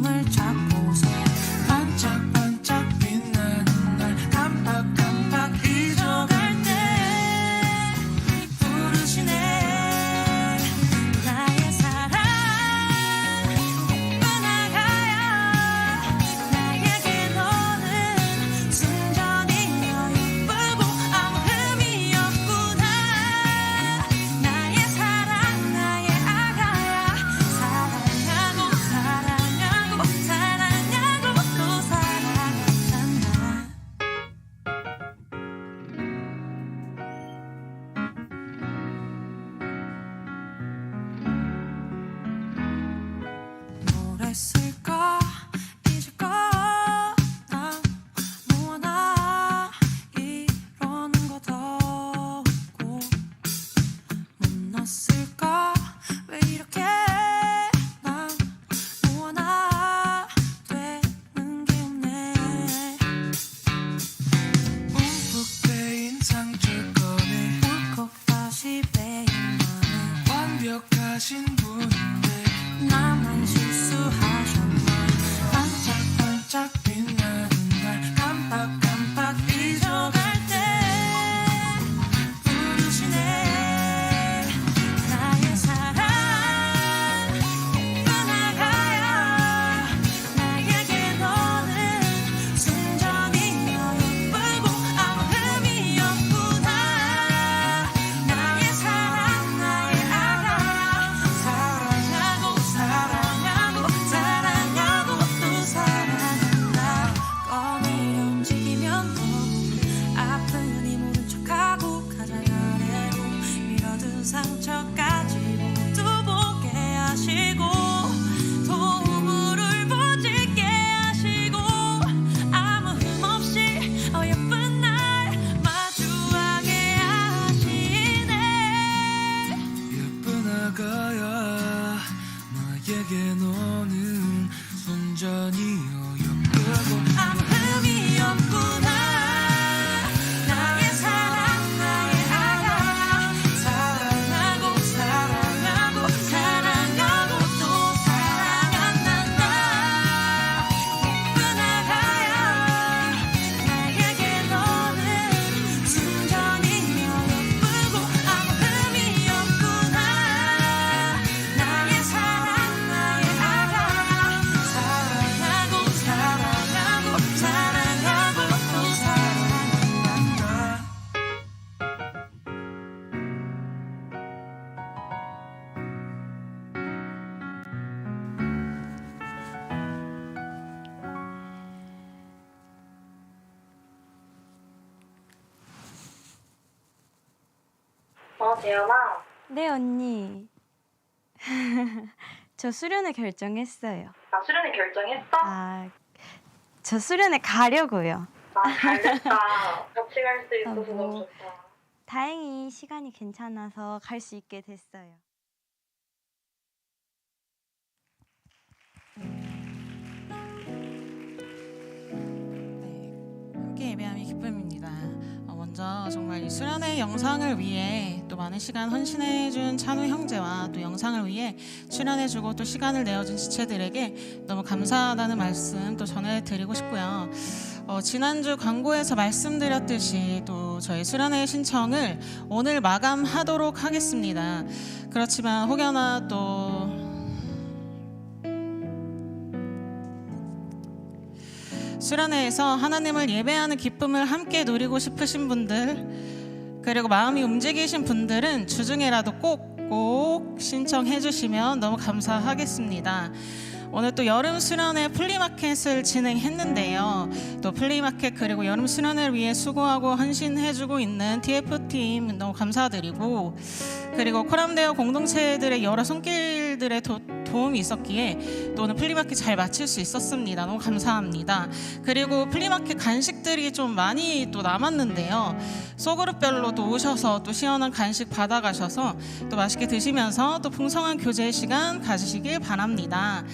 을 잡고서 반짝반짝 빛나는 날 깜빡깜빡 잊어갈 때 부르시네. 나의 사랑 떠나가야 나에게 너는 순전히여 예쁘고 아무 흠이 없구나. 나의 사랑 나의 아가야 사랑하고 사랑하고 사랑하고 또 사랑한다. 뭘 했을까 잊을까 난 뭐하나 이러는 것도 없고 못났을까 왜 이렇게 난 뭐하나 되는 게 없네. 움푹 베인 상처를 꺼내 울컥 다시 베인 맘에 완벽하신 분인데 나만 실수하셨나. 반짝반짝 빛나는 날 깜빡깜빡 잊어갈 때 부르시네. 나의 사랑 떠나가야 나에게 너는 순전히여 예쁘고 아무 흠이 없구나. 나의 사랑 나의 아가야 사랑하고 사랑하고 사랑하고 또 사랑한다. 꺼내려 움직이면 너무 아프니 모른 척하고 가장 아래로 밀어둔 상처까지 모두 보게 하시고 도움을 보지게 하시고 아무 흠 없이 어여쁜 날 마주하게 하시네. 예쁜 아가야 나에게 너는 순전히 어여쁘고 아무 흠이 없구나. 나의 사랑 나의 아가야 사랑하고 사랑하고 사랑하고 또 사랑한단다. 재현아. 네, 언니. 저 수련회 결정했어요. 나 수련회 결정했어? 저 수련회 가려고요. 잘됐다. 같이 갈 수 있어서 뭐. 너무 좋다. 다행히 시간이 괜찮아서 갈 수 있게 됐어요. 함께 예배함이 기쁨입니다. 먼저 정말 이 수련회 영상을 위해 또 많은 시간 헌신해준 찬우 형제와 또 영상을 위해 출연해주고 또 시간을 내어준 지체들에게 너무 감사하다는 말씀 또 전해드리고 싶고요. 지난주 광고에서 말씀드렸듯이 또 저희 수련회 신청을 오늘 마감하도록 하겠습니다. 그렇지만 혹여나 또 수련회에서 하나님을 예배하는 기쁨을 함께 누리고 싶으신 분들, 그리고 마음이 움직이신 분들은 주중에라도 꼭 신청해 주시면 너무 감사하겠습니다. 오늘 또 여름 수련회 플리마켓을 진행했는데요. 또 플리마켓 그리고 여름 수련회를 위해 수고하고 헌신해주고 있는 TF팀 너무 감사드리고, 그리고 코람데오 공동체들의 여러 손길들의 도움이 있었기에 또 오늘 플리마켓 잘 마칠 수 있었습니다. 너무 감사합니다. 그리고 플리마켓 간식들이 좀 많이 또 남았는데요. 소그룹별로 또 오셔서 또 시원한 간식 받아가셔서 또 맛있게 드시면서 또 풍성한 교제 시간 가지시길 바랍니다.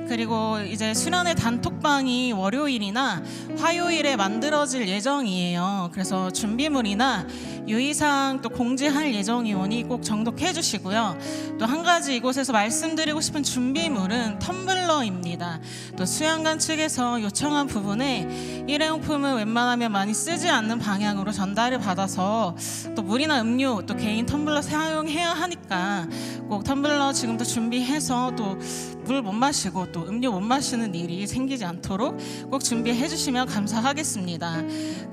그리고 이제 수련회 단톡방이 월요일이나 화요일에 만들어질 예정이에요. 그래서 준비물이나 유의사항 또 공지할 예정이오니 꼭 정독해 주시고요. 또 한 가지 이곳에서 말씀드리고 싶은 준비물은 텀블러입니다. 또 수양관 측에서 요청한 부분에 일회용품은 웬만하면 많이 쓰지 않는 방향으로 전달을 받아서 또 물이나 음료 또 개인 텀블러 사용해야 하니까 꼭 텀블러 지금부터 준비해서 또 물 못 마시고 또 음료 못 마시는 일이 생기지 않도록 꼭 준비해 주시면 감사하겠습니다.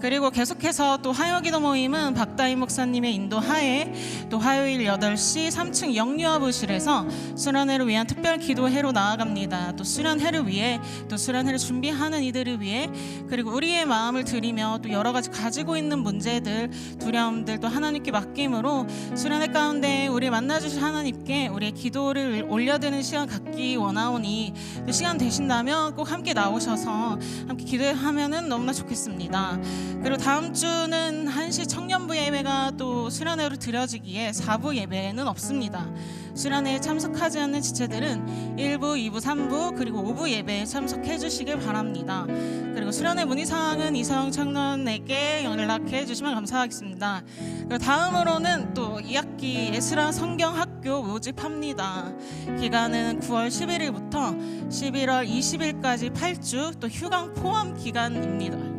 그리고 계속해서 또 화요기도 모임은 박다희 목사님의 인도하에 또 화요일 8시 3층 영유아부실에서 수련회를 위한 특별 기도회로 나아갑니다. 또 수련회를 위해 또 수련회를 준비하는 이들을 위해 그리고 우리의 마음을 드리며 또 여러 가지 가지고 있는 문제들 두려움들 또 하나님께 맡김으로 수련회 가운데 우리 만나주신 하나님께 우리의 기도를 올려드는 시간 갖기 원하오니 시간 되신다면 꼭 함께 나오셔서 함께 기도하면은 너무나 좋겠습니다. 그리고 다음 주는 1시 청년부 예배가 또 수련회로 드려지기에 4부 예배는 없습니다. 수련회에 참석하지 않는 지체들은 1부, 2부, 3부 그리고 5부 예배에 참석해 주시길 바랍니다. 그리고 수련회 문의사항은 이서영 청년에게 연락해 주시면 감사하겠습니다. 그리고 다음으로는 또 2학기 에스라 성경학교 모집합니다. 기간은 9월 11일부터 11월 20일까지 8주 또 휴강 포함 기간입니다.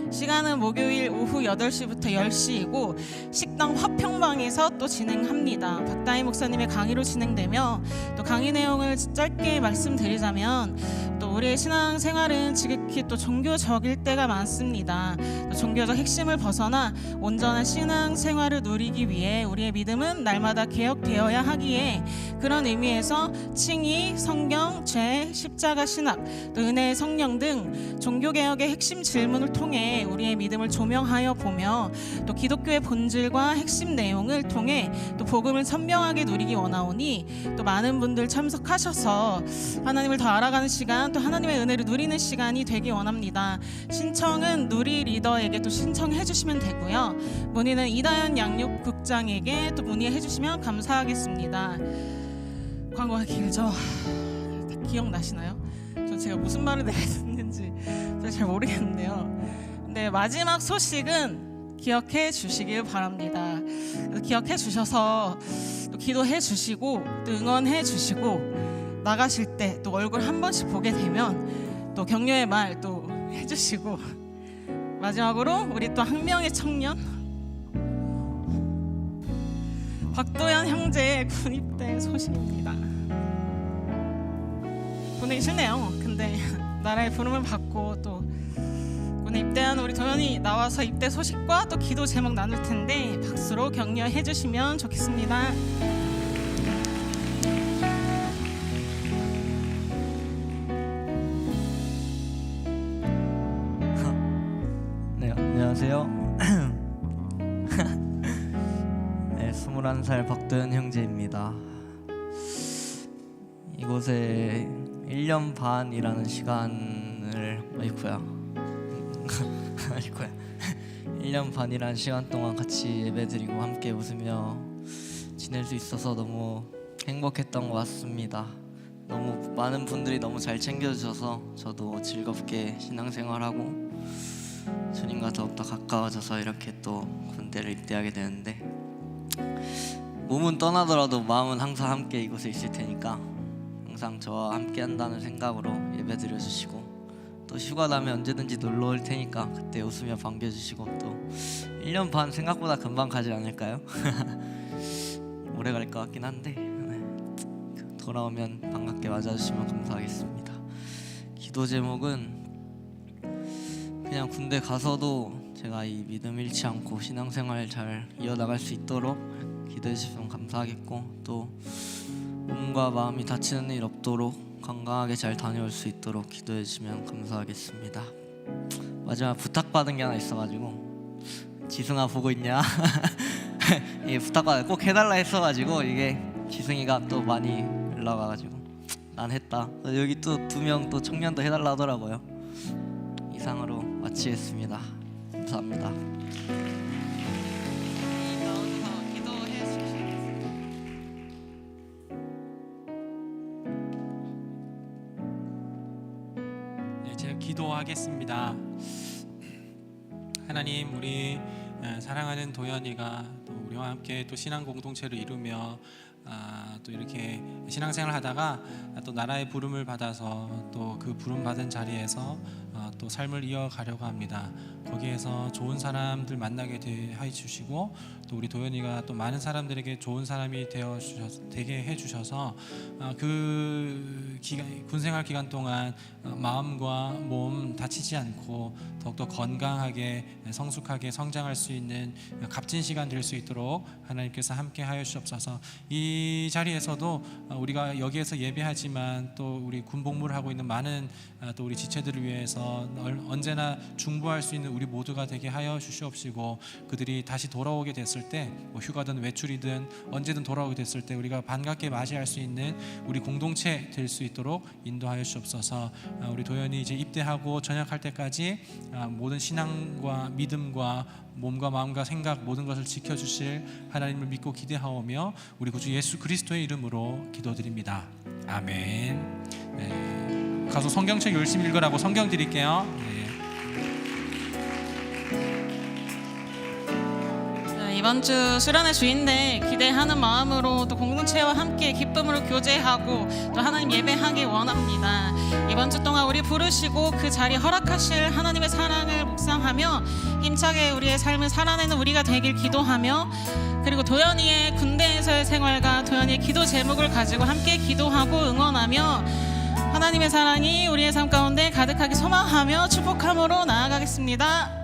시간은 목요일 오후 8시부터 10시이고 식당 화평방에서 또 진행합니다. 박다희 목사님의 강의로 진행되며 또 강의 내용을 짧게 말씀드리자면 또 우리의 신앙생활은 지극히 또 종교적일 때가 많습니다. 또 종교적 핵심을 벗어나 온전한 신앙생활을 누리기 위해 우리의 믿음은 날마다 개혁되어야 하기에 그런 의미에서 칭의, 성경, 죄, 십자가 신학, 또 은혜의 성령 등 종교개혁의 핵심 질문을 통해 우리의 믿음을 조명하여 보며 또 기독교의 본질과 핵심 내용을 통해 또 복음을 선명하게 누리기 원하오니 또 많은 분들 참석하셔서 하나님을 더 알아가는 시간 또 하나님의 은혜를 누리는 시간이 되기 원합니다. 신청은 누리 리더에게 또 신청해 주시면 되고요. 문의는 이다연 양육국장에게 또 문의해 주시면 감사하겠습니다. 광고가 길죠? 기억나시나요? 저 제가 무슨 말을 했는지 잘 모르겠는데요. 근데 마지막 소식은 기억해 주시길 바랍니다. 기억해 주셔서 또 기도해 주시고 또 응원해 주시고 나가실 때 또 얼굴 한 번씩 보게 되면 또 격려의 말 또 해주시고 마지막으로 우리 또 한 명의 청년 박도현 형제의 군입대 소식입니다. 보내기 싫네요. 근데 나라의 부름을 받고 또 군에 입대한 우리 도현이 나와서 입대 소식과 또 기도 제목 나눌 텐데 박수로 격려해 주시면 좋겠습니다. 네, 안녕하세요. 21살 박도현 형제입니다. 이곳에 1년 반이라는 시간을 아이쿠야 1년 반이라는 시간 동안 같이 예배드리고 함께 웃으며 지낼 수 있어서 너무 행복했던 것 같습니다. 너무 많은 분들이 너무 잘 챙겨주셔서 저도 즐겁게 신앙생활하고 주님과 더욱더 가까워져서 이렇게 또 군대를 입대하게 되는데, 몸은 떠나더라도 마음은 항상 함께 이곳에 있을 테니까 항상 저와 함께 한다는 생각으로 예배드려 주시고, 또 휴가 나면 언제든지 놀러 올 테니까 그때 웃으며 반겨주시고, 또 1년 반 생각보다 금방 가지 않을까요? 오래 갈 것 같긴 한데 돌아오면 반갑게 맞아주시면 감사하겠습니다. 기도 제목은 그냥 군대 가서도 제가 이 믿음 잃지 않고 신앙생활 잘 이어나갈 수 있도록 기도해 주시면 감사하겠고, 또 몸과 마음이 다치는 일 없도록 건강하게 잘 다녀올 수 있도록 기도해 주시면 감사하겠습니다. 마지막 부탁받은 게 하나 있어가지고, 지승아 보고 있냐? 이게 부탁받아 꼭 해달라 했어가지고 이게 지승이가 또 많이 연락 와가지고 난 했다. 여기 또 2명 또 청년도 해달라 하더라고요. 이상으로 마치겠습니다. 감사합니다. 나오셔서 기도해 주시겠습니다. 네, 제가 기도하겠습니다. 하나님, 우리 사랑하는 도연이가 또 우리와 함께 또 신앙 공동체를 이루며 또 이렇게 신앙생활을 하다가 또 나라의 부름을 받아서 또 그 부름 받은 자리에서 또 삶을 이어가려고 합니다. 거기에서 좋은 사람들 만나게 해 주시고, 또 우리 도연이가 또 많은 사람들에게 좋은 사람이 되게 해 주셔서 그 군생활 기간 동안 마음과 몸 다치지 않고 더욱더 건강하게 성숙하게 성장할 수 있는 값진 시간 될 수 있도록 하나님께서 함께 하여 주옵소서. 이 자리에서도 우리가 여기에서 예배하지만 또 우리 군복무를 하고 있는 많은 또 우리 지체들을 위해서 언제나 중보할 수 있는 우리 모두가 되게 하여 주시옵시고, 그들이 다시 돌아오게 됐을 때 휴가든 외출이든 언제든 돌아오게 됐을 때 우리가 반갑게 맞이할 수 있는 우리 공동체 될 수 있도록 인도하여 주옵소서. 우리 도연이 이제 입대하고 전역할 때까지 모든 신앙과 믿음과 몸과 마음과 생각 모든 것을 지켜주실 하나님을 믿고 기대하오며 우리 구주 예수 그리스도의 이름으로 기도드립니다. 아멘. 네. 가서 성경책 열심히 읽으라고 성경 드릴게요. 네. 이번 주 수련의 주인데 기대하는 마음으로 또 공동체와 함께 기쁨으로 교제하고 또 하나님 예배하기 원합니다. 이번 주 동안 우리 부르시고 그 자리 허락하실 하나님의 사랑을 묵상하며 힘차게 우리의 삶을 살아내는 우리가 되길 기도하며, 그리고 도연이의 군대에서의 생활과 도연이의 기도 제목을 가지고 함께 기도하고 응원하며 하나님의 사랑이 우리의 삶 가운데 가득하게 소망하며 축복함으로 나아가겠습니다.